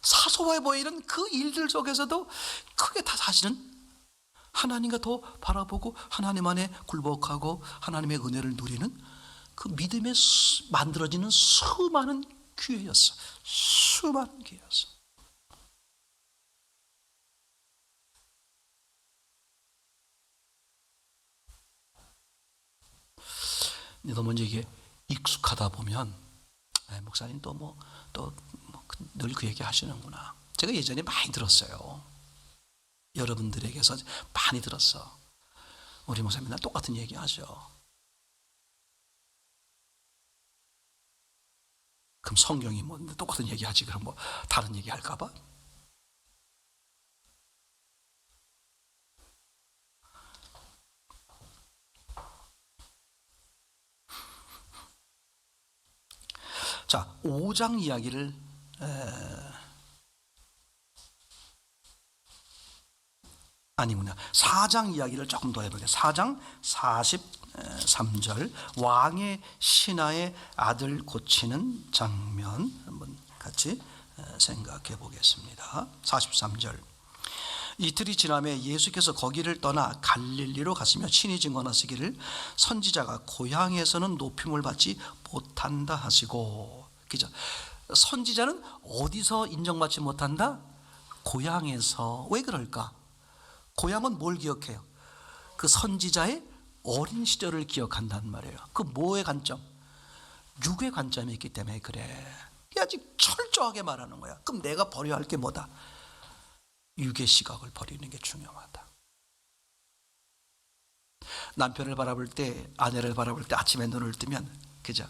사소해 보이는 그 일들 속에서도 크게 다 사실은 하나님과 더 바라보고 하나님 안에 굴복하고 하나님의 은혜를 누리는 그 믿음에 만들어지는 수많은 기회였어. 수많은 기회였어. 너무 먼저 이게 익숙하다 보면 목사님 또 늘 그 얘기 하시는구나. 제가 예전에 많이 들었어요. 여러분들에게서 많이 들었어. 우리 목사님 맨날 똑같은 얘기 하죠. 그럼 성경이 뭔데 똑같은 얘기 하지? 그럼 뭐 다른 얘기 할까 봐? 자, 5장 이야기를 아니구나. 4장 이야기를 조금 더 해보겠습니다. 4장 43절 왕의 신하의 아들 고치는 장면 한번 같이 생각해 보겠습니다. 43절 이틀이 지나매 예수께서 거기를 떠나 갈릴리로 가시며 친히 증언하시기를 선지자가 고향에서는 높임을 받지 못한다 하시고, 그죠? 선지자는 어디서 인정받지 못한다? 고향에서. 왜 그럴까? 고향은 뭘 기억해요? 그 선지자의 어린 시절을 기억한단 말이에요. 그 뭐의 관점? 육의 관점이 있기 때문에 그래. 아직 철저하게 말하는 거야. 그럼 내가 버려야 할 게 뭐다? 육의 시각을 버리는 게 중요하다. 남편을 바라볼 때, 아내를 바라볼 때 아침에 눈을 뜨면, 그죠?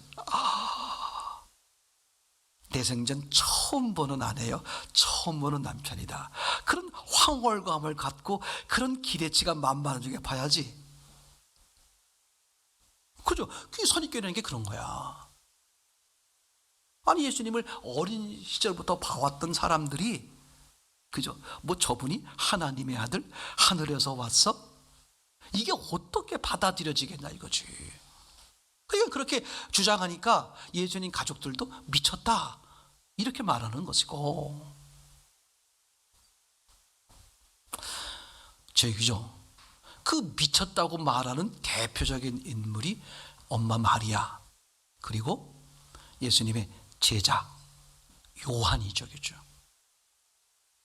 내 생전 처음 보는 아내요, 처음 보는 남편이다. 그런 황홀감을 갖고 그런 기대치가 만만하게 봐야지. 그죠? 그게 선입견이라는 게 그런 거야. 아니, 예수님을 어린 시절부터 봐왔던 사람들이, 그죠? 뭐 저분이 하나님의 아들, 하늘에서 왔어? 이게 어떻게 받아들여지겠냐 이거지. 그러니까 그렇게 주장하니까 예수님 가족들도 미쳤다 이렇게 말하는 것이고, 제 얘기죠. 그 미쳤다고 말하는 대표적인 인물이 엄마 마리아, 그리고 예수님의 제자 요한이죠. 그죠?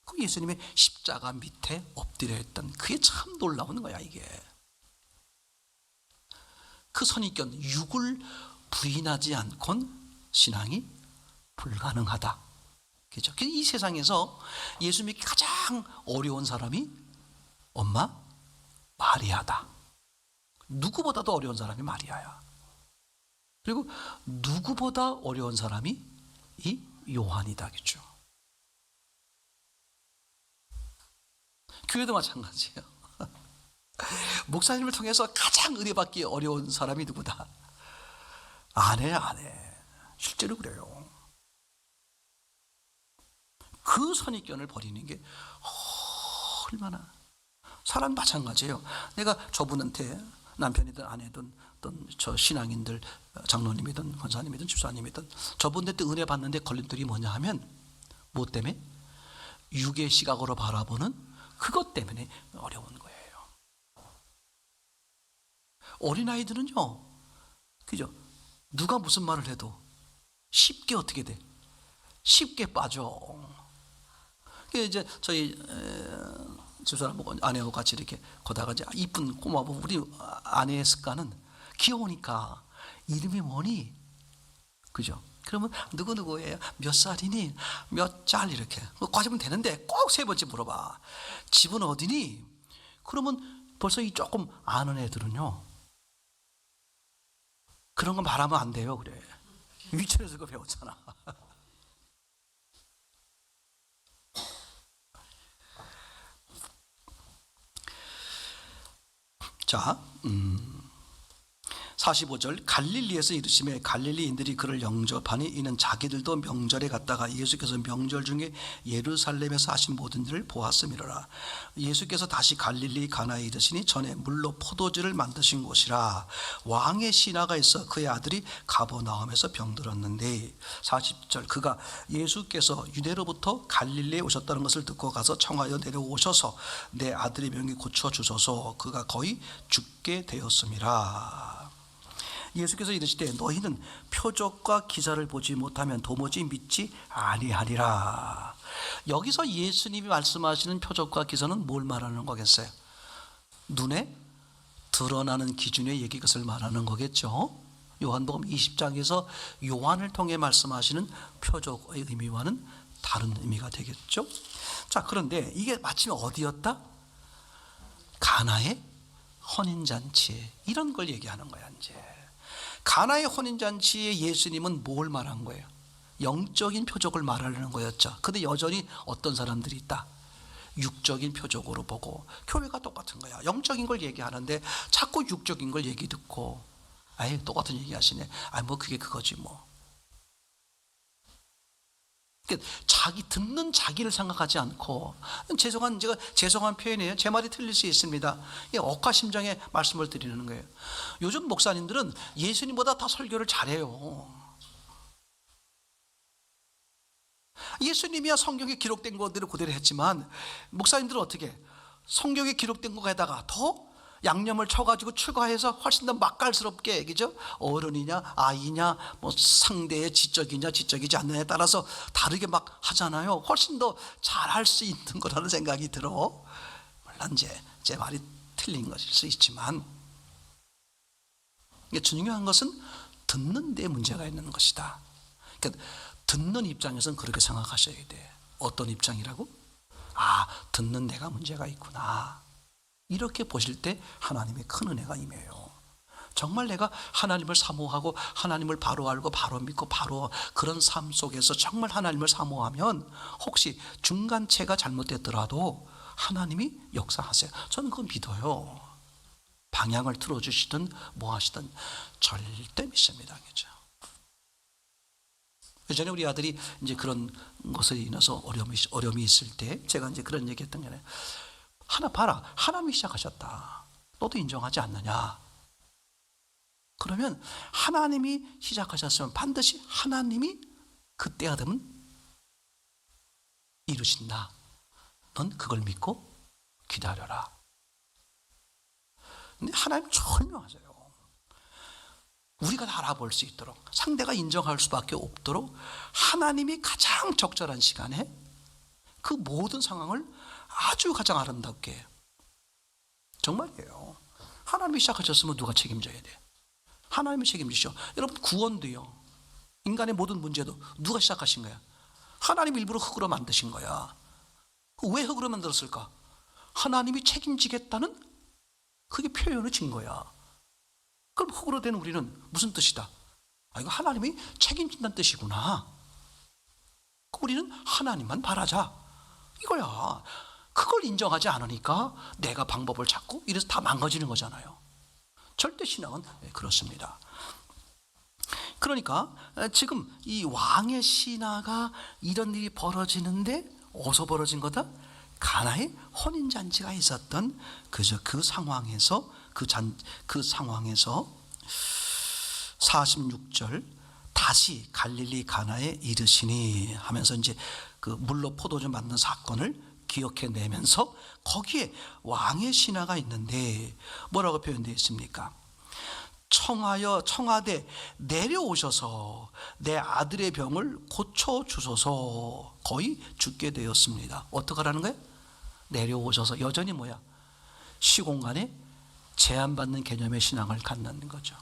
그 예수님의 십자가 밑에 엎드려 있던 그게 참 놀라운 거야. 이게 그 선입견, 육을 부인하지 않고는 신앙이 불가능하다. 그죠? 이 세상에서 예수 믿기 가장 어려운 사람이 엄마 마리아다. 누구보다도 어려운 사람이 마리아야. 그리고 누구보다 어려운 사람이 이 요한이다. 그죠? 교회도 마찬가지예요. 목사님을 통해서 가장 은혜받기 어려운 사람이 누구다? 아내야, 아내. 실제로 그래요. 그 선입견을 버리는 게 얼마나 사람 마찬가지예요. 내가 저분한테 남편이든 아내든 어떤 저 신앙인들, 장로님이든 권사님이든 집사님이든 저분한테 은혜 받는데 걸림돌이 뭐냐 하면 뭐 때문에? 육의 시각으로 바라보는 그것 때문에 어려운 거예요. 어린아이들은요, 그죠? 누가 무슨 말을 해도 쉽게 어떻게 돼? 쉽게 빠져. 이제 저희 집사람하고 아내하고 같이 이렇게 거다가 이제 이쁜 꼬마부 우리 아내의 습관은 귀여우니까 이름이 뭐니? 그죠? 그러면 누구누구예요? 몇 살이니? 몇 짤? 이렇게 과시면 되는데 꼭 세 번째 물어봐. 집은 어디니? 그러면 벌써 이 조금 아는 애들은요, 그런 거 말하면 안 돼요. 그래, 유치원에서 그거 배웠잖아. 자, 45절 갈릴리에서 이르시매 갈릴리인들이 그를 영접하니 이는 자기들도 명절에 갔다가 예수께서 명절 중에 예루살렘에서 하신 모든 일을 보았음이로라. 예수께서 다시 갈릴리 가나에 이르시니 전에 물로 포도주를 만드신 곳이라. 왕의 신하가 있어 그의 아들이 가버나움에서 병들었는데 40절 그가 예수께서 유대로부터 갈릴리에 오셨다는 것을 듣고 가서 청하여 내려오셔서 내 아들의 병이 고쳐주소서. 그가 거의 죽게 되었음이라. 예수께서 이르시되 너희는 표적과 기사를 보지 못하면 도무지 믿지 아니하리라. 여기서 예수님이 말씀하시는 표적과 기사는 뭘 말하는 거겠어요? 눈에 드러나는 기준의 얘기, 것을 말하는 거겠죠. 요한복음 20장에서 요한을 통해 말씀하시는 표적의 의미와는 다른 의미가 되겠죠. 자, 그런데 이게 마침 어디였다? 가나의 혼인잔치, 이런 걸 얘기하는 거야. 이제 가나의 혼인잔치에 예수님은 뭘 말한 거예요? 영적인 표적을 말하려는 거였죠. 근데 여전히 어떤 사람들이 있다? 육적인 표적으로 보고. 교회가 똑같은 거야. 영적인 걸 얘기하는데 자꾸 육적인 걸 얘기 듣고, 아예 똑같은 얘기 하시네. 뭐 그게 그거지 뭐. 자기 듣는 자기를 생각하지 않고, 제가 죄송한 표현이에요. 제 말이 틀릴 수 있습니다. 억하심정의 말씀을 드리는 거예요. 요즘 목사님들은 예수님보다 다 설교를 잘해요. 예수님이야 성경에 기록된 것들을 그대로 했지만 목사님들은 어떻게 성경에 기록된 거에다가 더 양념을 쳐가지고 추가해서 훨씬 더 맛깔스럽게, 그죠? 어른이냐 아이냐 뭐 상대의 지적이냐 지적이지 않느냐에 따라서 다르게 막 하잖아요. 훨씬 더 잘할 수 있는 거라는 생각이 들어. 물론 이제 제 말이 틀린 것일 수 있지만 중요한 것은 듣는 데 문제가 있는 것이다. 그러니까 듣는 입장에서는 그렇게 생각하셔야 돼. 어떤 입장이라고? 듣는 내가 문제가 있구나. 이렇게 보실 때 하나님의 큰 은혜가 임해요. 정말 내가 하나님을 사모하고 하나님을 바로 알고 바로 믿고 바로 그런 삶 속에서 정말 하나님을 사모하면 혹시 중간체가 잘못됐더라도 하나님이 역사하세요. 저는 그거 믿어요. 방향을 틀어주시든 뭐 하시든 절대 믿습니다. 그죠? 예전에 우리 아들이 이제 그런 것에 인해서 어려움이 있을 때 제가 이제 그런 얘기 했던 게 아니라, 하나 봐라, 하나님이 시작하셨다. 너도 인정하지 않느냐? 그러면 하나님이 시작하셨으면 반드시 하나님이 그때가 되면 이루신다. 넌 그걸 믿고 기다려라. 근데 하나님 철명하세요. 우리가 다 알아볼 수 있도록, 상대가 인정할 수밖에 없도록 하나님이 가장 적절한 시간에 그 모든 상황을 아주 가장 아름답게 해요. 정말이에요. 하나님이 시작하셨으면 누가 책임져야 돼? 하나님이 책임지셔. 여러분, 구원도요, 인간의 모든 문제도 누가 시작하신 거야? 하나님이 일부러 흙으로 만드신 거야. 왜 흙으로 만들었을까? 하나님이 책임지겠다는 그게 표현의 증거야. 그럼 흙으로 된 우리는 무슨 뜻이다? 이거 하나님이 책임진다는 뜻이구나. 우리는 하나님만 바라자, 이거야. 그걸 인정하지 않으니까 내가 방법을 찾고 이래서 다 망가지는 거잖아요. 절대 신앙은 그렇습니다. 그러니까 지금 이 왕의 신하가 이런 일이 벌어지는데 어디서 벌어진 거다? 가나의 혼인 잔치가 있었던 그 상황에서 그 상황에서 46절 다시 갈릴리 가나에 이르시니 하면서 이제 그 물로 포도주 만든 사건을 기억해내면서 거기에 왕의 신하가 있는데 뭐라고 표현되어 있습니까? 청하되 내려오셔서 내 아들의 병을 고쳐주소서. 거의 죽게 되었습니다. 어떡하라는 거예요? 내려오셔서. 여전히 뭐야? 시공간에 제한받는 개념의 신앙을 갖는 거죠.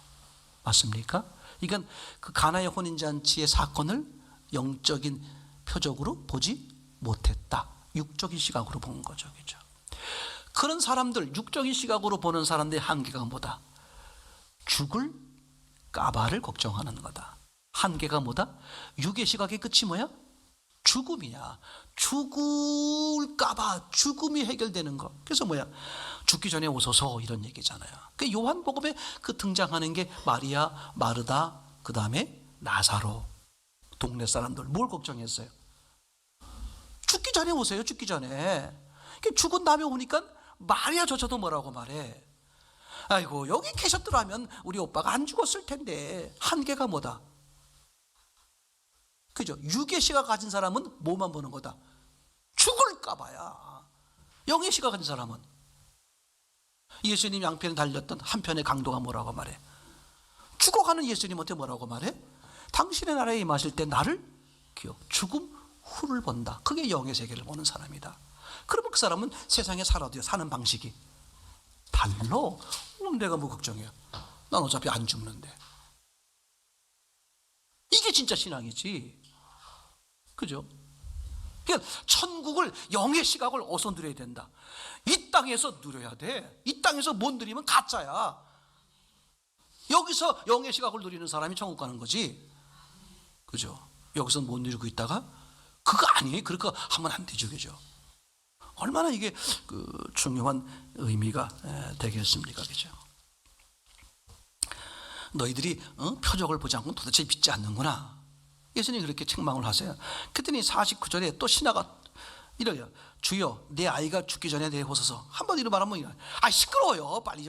맞습니까? 이건 그 가나의 혼인잔치의 사건을 영적인 표적으로 보지 못했다. 육적인 시각으로 본 거죠. 그죠? 그런 사람들, 육적인 시각으로 보는 사람들의 한계가 뭐다? 죽을 까봐를 걱정하는 거다. 한계가 뭐다? 육의 시각의 끝이 뭐야? 죽음이야. 죽을까봐 죽음이 해결되는 거. 그래서 뭐야? 죽기 전에 오소서 이런 얘기잖아요. 그 요한복음에 그 등장하는 게 마리아, 마르다, 그 다음에 나사로. 동네 사람들 뭘 걱정했어요? 죽기 전에 오세요. 죽기 전에. 죽은 다음에 오니까 마리아조차도 뭐라고 말해? 아이고 여기 계셨더라면 우리 오빠가 안 죽었을 텐데. 한계가 뭐다? 그죠? 육의 시각 가진 사람은 뭐만 보는 거다? 죽을까 봐야. 영의 시각 가진 사람은 예수님 양편에 달렸던 한편의 강도가 뭐라고 말해? 죽어가는 예수님한테 뭐라고 말해? 당신의 나라에 임하실 때 나를 죽음 후를 본다. 그게 영의 세계를 보는 사람이다. 그러면 그 사람은 세상에 살아도 사는 방식이 달라. 내가 뭐 걱정해요? 난 어차피 안 죽는데. 이게 진짜 신앙이지. 그죠? 그러니까 천국을, 영의 시각을 어디서 누려야 된다? 이 땅에서 누려야 돼. 이 땅에서 못 누리면 가짜야. 여기서 영의 시각을 누리는 사람이 천국 가는 거지. 그죠? 여기서 못 누리고 있다가 그거 아니에요. 그렇게 하면 안 되죠. 그죠? 얼마나 이게 중요한 의미가 되겠습니까? 그죠? 너희들이 표적을 보지 않고 도대체 믿지 않는구나. 예수님이 그렇게 책망을 하세요. 그랬더니 49절에 또 신하가 이래요. 주여 내 아이가 죽기 전에 내려오소서. 한번 이런 말하면 시끄러워요. 빨리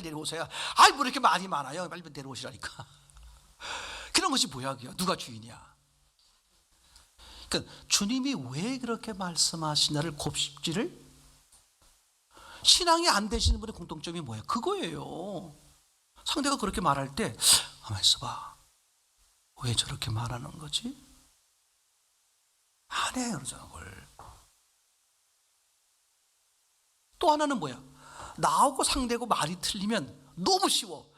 내려오세요. 뭐 이렇게 말이 많아요. 빨리 내려오시라니까. 그런 것이 보약이야. 누가 주인이야? 그러니까 주님이 왜 그렇게 말씀하시나를 곱씹지를, 신앙이 안 되시는 분의 공통점이 뭐예요? 그거예요. 상대가 그렇게 말할 때 가만히 있어봐. 왜 저렇게 말하는 거지? 안 해요. 그걸. 또 하나는 뭐야? 나하고 상대하고 말이 틀리면 너무 쉬워.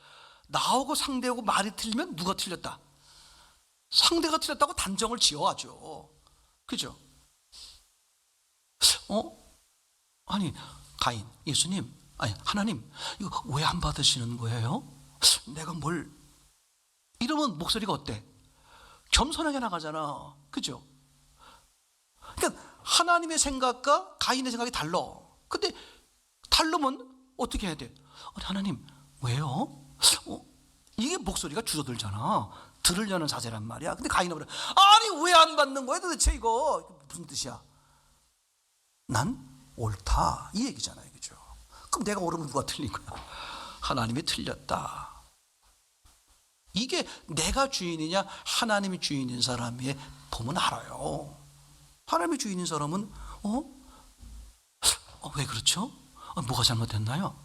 나하고 상대하고 말이 틀리면 누가 틀렸다? 상대가 틀렸다고 단정을 지어야죠. 그죠? 아니 가인, 예수님, 하나님 이거 왜 안 받으시는 거예요? 내가 뭘 이러면 목소리가 어때? 겸손하게 나가잖아. 그죠? 그러니까 하나님의 생각과 가인의 생각이 달라. 근데 다르면 어떻게 해야 돼? 하나님 왜요? 이게 목소리가 줄어들잖아. 들으려는 자세란 말이야. 근데 가인은 그래. 아니 왜 안 받는 거야 도대체? 이거 무슨 뜻이야? 난 옳다 이 얘기잖아요. 그죠? 그럼 내가 옳으면 누가 틀린 거야? 하나님이 틀렸다. 이게 내가 주인이냐 하나님이 주인인 사람이 보면 알아요. 하나님이 주인인 사람은 왜 그렇죠? 뭐가 잘못됐나요?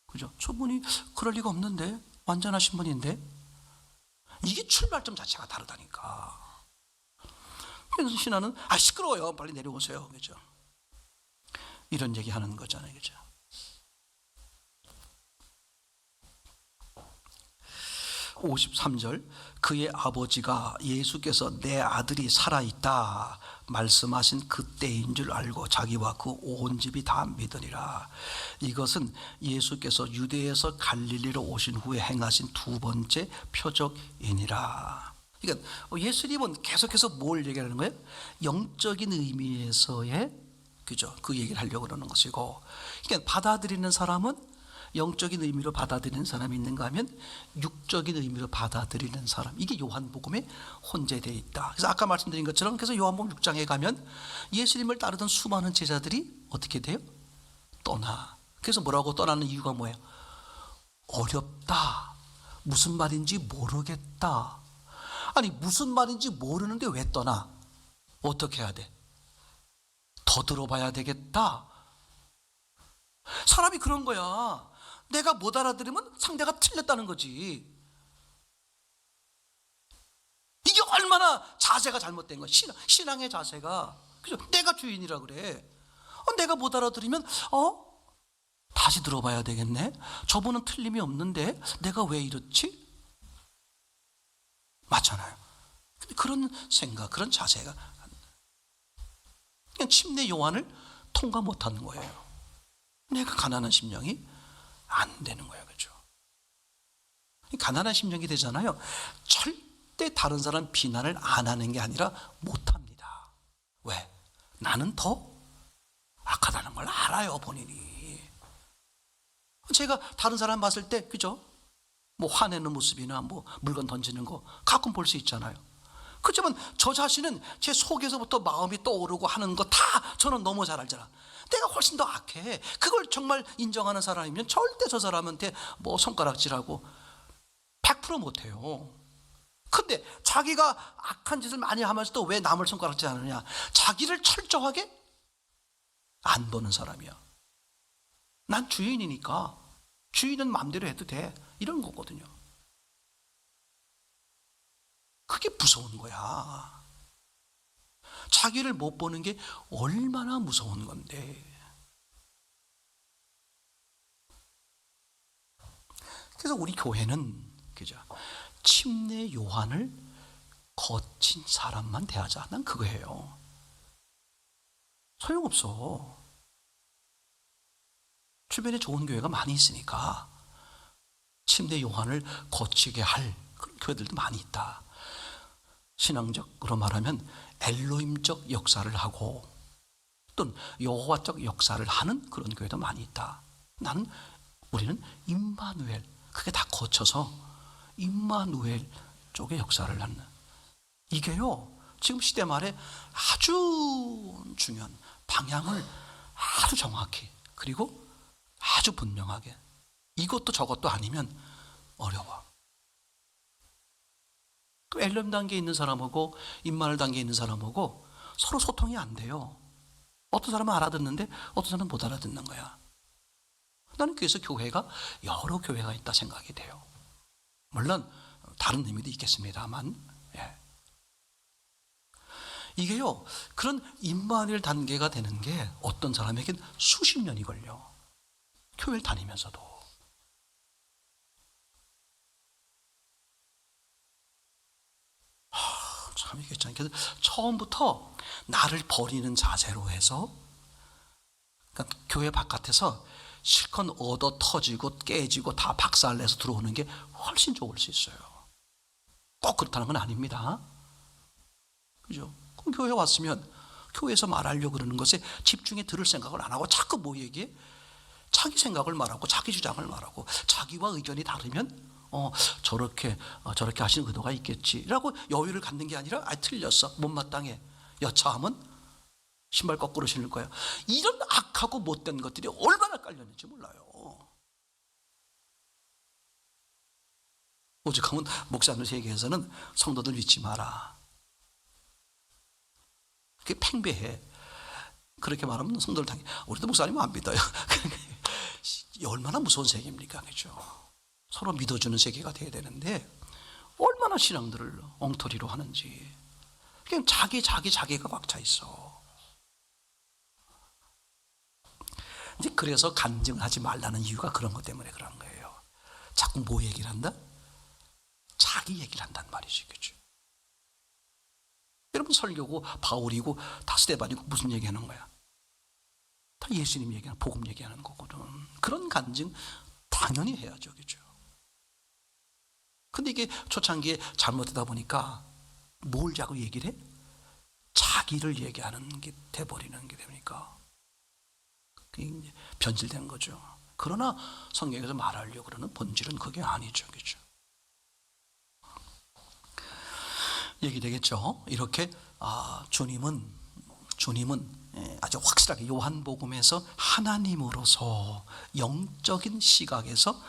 그죠? 저분이 그럴 리가 없는데, 완전하신 분인데. 이게 출발점 자체가 다르다니까. 그래서 신하는 시끄러워요. 빨리 내려오세요. 그죠? 이런 얘기 하는 거잖아요. 그죠? (53절) 그의 아버지가 예수께서 내 아들이 살아있다 말씀하신 그때인 줄 알고 자기와 그 온 집이 다 믿으리라. 이것은 예수께서 유대에서 갈릴리로 오신 후에 행하신 두 번째 표적이니라. 그러니까 예수님은 계속해서 뭘 얘기하는 거예요? 영적인 의미에서의, 그죠? 그 얘기를 하려고 그러는 것이고, 그러니까 받아들이는 사람은 영적인 의미로 받아들이는 사람이 있는가 하면 육적인 의미로 받아들이는 사람, 이게 요한복음에 혼재되어 있다. 그래서 아까 말씀드린 것처럼 그래서 요한복음 6장에 가면 예수님을 따르던 수많은 제자들이 어떻게 돼요? 떠나. 그래서 뭐라고 떠나는 이유가 뭐예요? 어렵다, 무슨 말인지 모르겠다. 아니 무슨 말인지 모르는데 왜 떠나? 어떻게 해야 돼? 더 들어봐야 되겠다. 사람이 그런 거야. 내가 못 알아들으면 상대가 틀렸다는 거지. 이게 얼마나 자세가 잘못된 거야. 신앙의 자세가. 그죠? 내가 주인이라 그래. 내가 못 알아들으면 다시 들어봐야 되겠네. 저분은 틀림이 없는데 내가 왜 이렇지? 맞잖아요. 근데 그런 생각, 그런 자세가 그냥 침례 요한을 통과 못하는 거예요. 내가 가난한 심령이 안 되는 거예요. 그죠? 가난한 심령이 되잖아요. 절대 다른 사람 비난을 안 하는 게 아니라 못합니다. 왜? 나는 더 악하다는 걸 알아요, 본인이. 제가 다른 사람 봤을 때, 그죠? 뭐 화내는 모습이나 뭐 물건 던지는 거 가끔 볼 수 있잖아요. 그렇지만 저 자신은 제 속에서부터 마음이 떠오르고 하는 거 다 저는 너무 잘 알잖아. 내가 훨씬 더 악해. 그걸 정말 인정하는 사람이면 절대 저 사람한테 뭐 손가락질하고 100% 못해요. 근데 자기가 악한 짓을 많이 하면서도 왜 남을 손가락질하느냐? 자기를 철저하게 안 보는 사람이야. 난 주인이니까 주인은 마음대로 해도 돼, 이런 거거든요. 그게 무서운 거야. 자기를 못 보는 게 얼마나 무서운 건데. 그래서 우리 교회는, 그죠? 침례 요한을 거친 사람만 대하자. 난 그거예요. 소용없어. 주변에 좋은 교회가 많이 있으니까 침례 요한을 거치게 할 그런 교회들도 많이 있다. 신앙적으로 말하면 엘로힘적 역사를 하고 또는 여호와적 역사를 하는 그런 교회도 많이 있다. 우리는 임마누엘, 그게 다 거쳐서 임마누엘 쪽의 역사를 하는, 이게요 지금 시대 말에 아주 중요한 방향을 아주 정확히 그리고 아주 분명하게, 이것도 저것도 아니면 어려워. 그 엘렘 단계에 있는 사람하고 임마누엘 단계에 있는 사람하고 서로 소통이 안 돼요. 어떤 사람은 알아듣는데 어떤 사람은 못 알아듣는 거야. 나는 그래서 교회가 여러 교회가 있다 생각이 돼요. 물론 다른 의미도 있겠습니다만, 예. 이게요 그런 임마누엘 단계가 되는 게 어떤 사람에겐 수십 년이 걸려. 교회를 다니면서도. 참 이게 참, 그래서 처음부터 나를 버리는 자세로 해서, 그러니까 교회 바깥에서 실컷 얻어 터지고 깨지고 다 박살내서 들어오는 게 훨씬 좋을 수 있어요. 꼭 그렇다는 건 아닙니다. 그죠? 그럼 교회 왔으면 교회에서 말하려고 그러는 것에 집중해 들을 생각을 안 하고 자꾸 뭐 얘기해? 자기 생각을 말하고 자기 주장을 말하고 자기와 의견이 다르면 저렇게 하시는 의도가 있겠지라고 여유를 갖는 게 아니라 틀렸어, 못마땅해, 여차하면 신발 거꾸로 신을 거야. 이런 악하고 못된 것들이 얼마나 깔렸는지 몰라요. 오죽하면 목사님 세계에서는 성도들 믿지 마라, 그게 팽배해. 그렇게 말하면 성도를 당해. 우리도 목사님은 안 믿어요. 얼마나 무서운 세계입니까? 그죠? 서로 믿어주는 세계가 돼야 되는데 얼마나 신앙들을 엉터리로 하는지. 그냥 자기가 꽉 차 있어. 이제 그래서 간증을 하지 말라는 이유가 그런 것 때문에 그런 거예요. 자꾸 뭐 얘기를 한다? 자기 얘기를 한단 말이지. 그죠? 여러분 설교고 바울이고 다 스데반이고 무슨 얘기하는 거야? 다 예수님 얘기하는, 복음 얘기하는 거거든. 그런 간증 당연히 해야죠. 그죠? 근데 이게 초창기에 잘못되다 보니까 뭘 자꾸 얘기를 해? 자기를 얘기하는 게 돼버리는 게 되니까 그게 이제 변질된 거죠. 그러나 성경에서 말하려고 그러는 본질은 그게 아니죠. 그죠? 얘기되겠죠. 이렇게 주님은 아주 확실하게 요한복음에서 하나님으로서 영적인 시각에서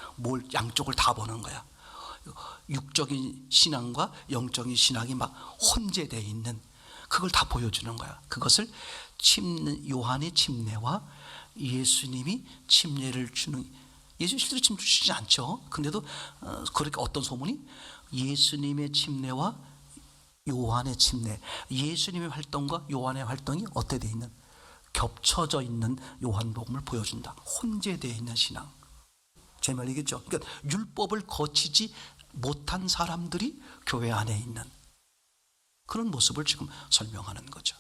양쪽을 다 보는 거야. 육적인 신앙과 영적인 신앙이 막 혼재되어 있는 그걸 다 보여주는 거야. 그것을 요한의 침례와 예수님이 침례를 주는, 예수 실제로 침례 주시지 않죠. 근데도 그렇게 어떤 소문이 예수님의 침례와 요한의 침례, 예수님의 활동과 요한의 활동이 어떻게 되어 있는, 겹쳐져 있는 요한복음을 보여준다. 혼재되어 있는 신앙. 제 말이겠죠. 그러니까 율법을 거치지 못한 사람들이 교회 안에 있는 그런 모습을 지금 설명하는 거죠.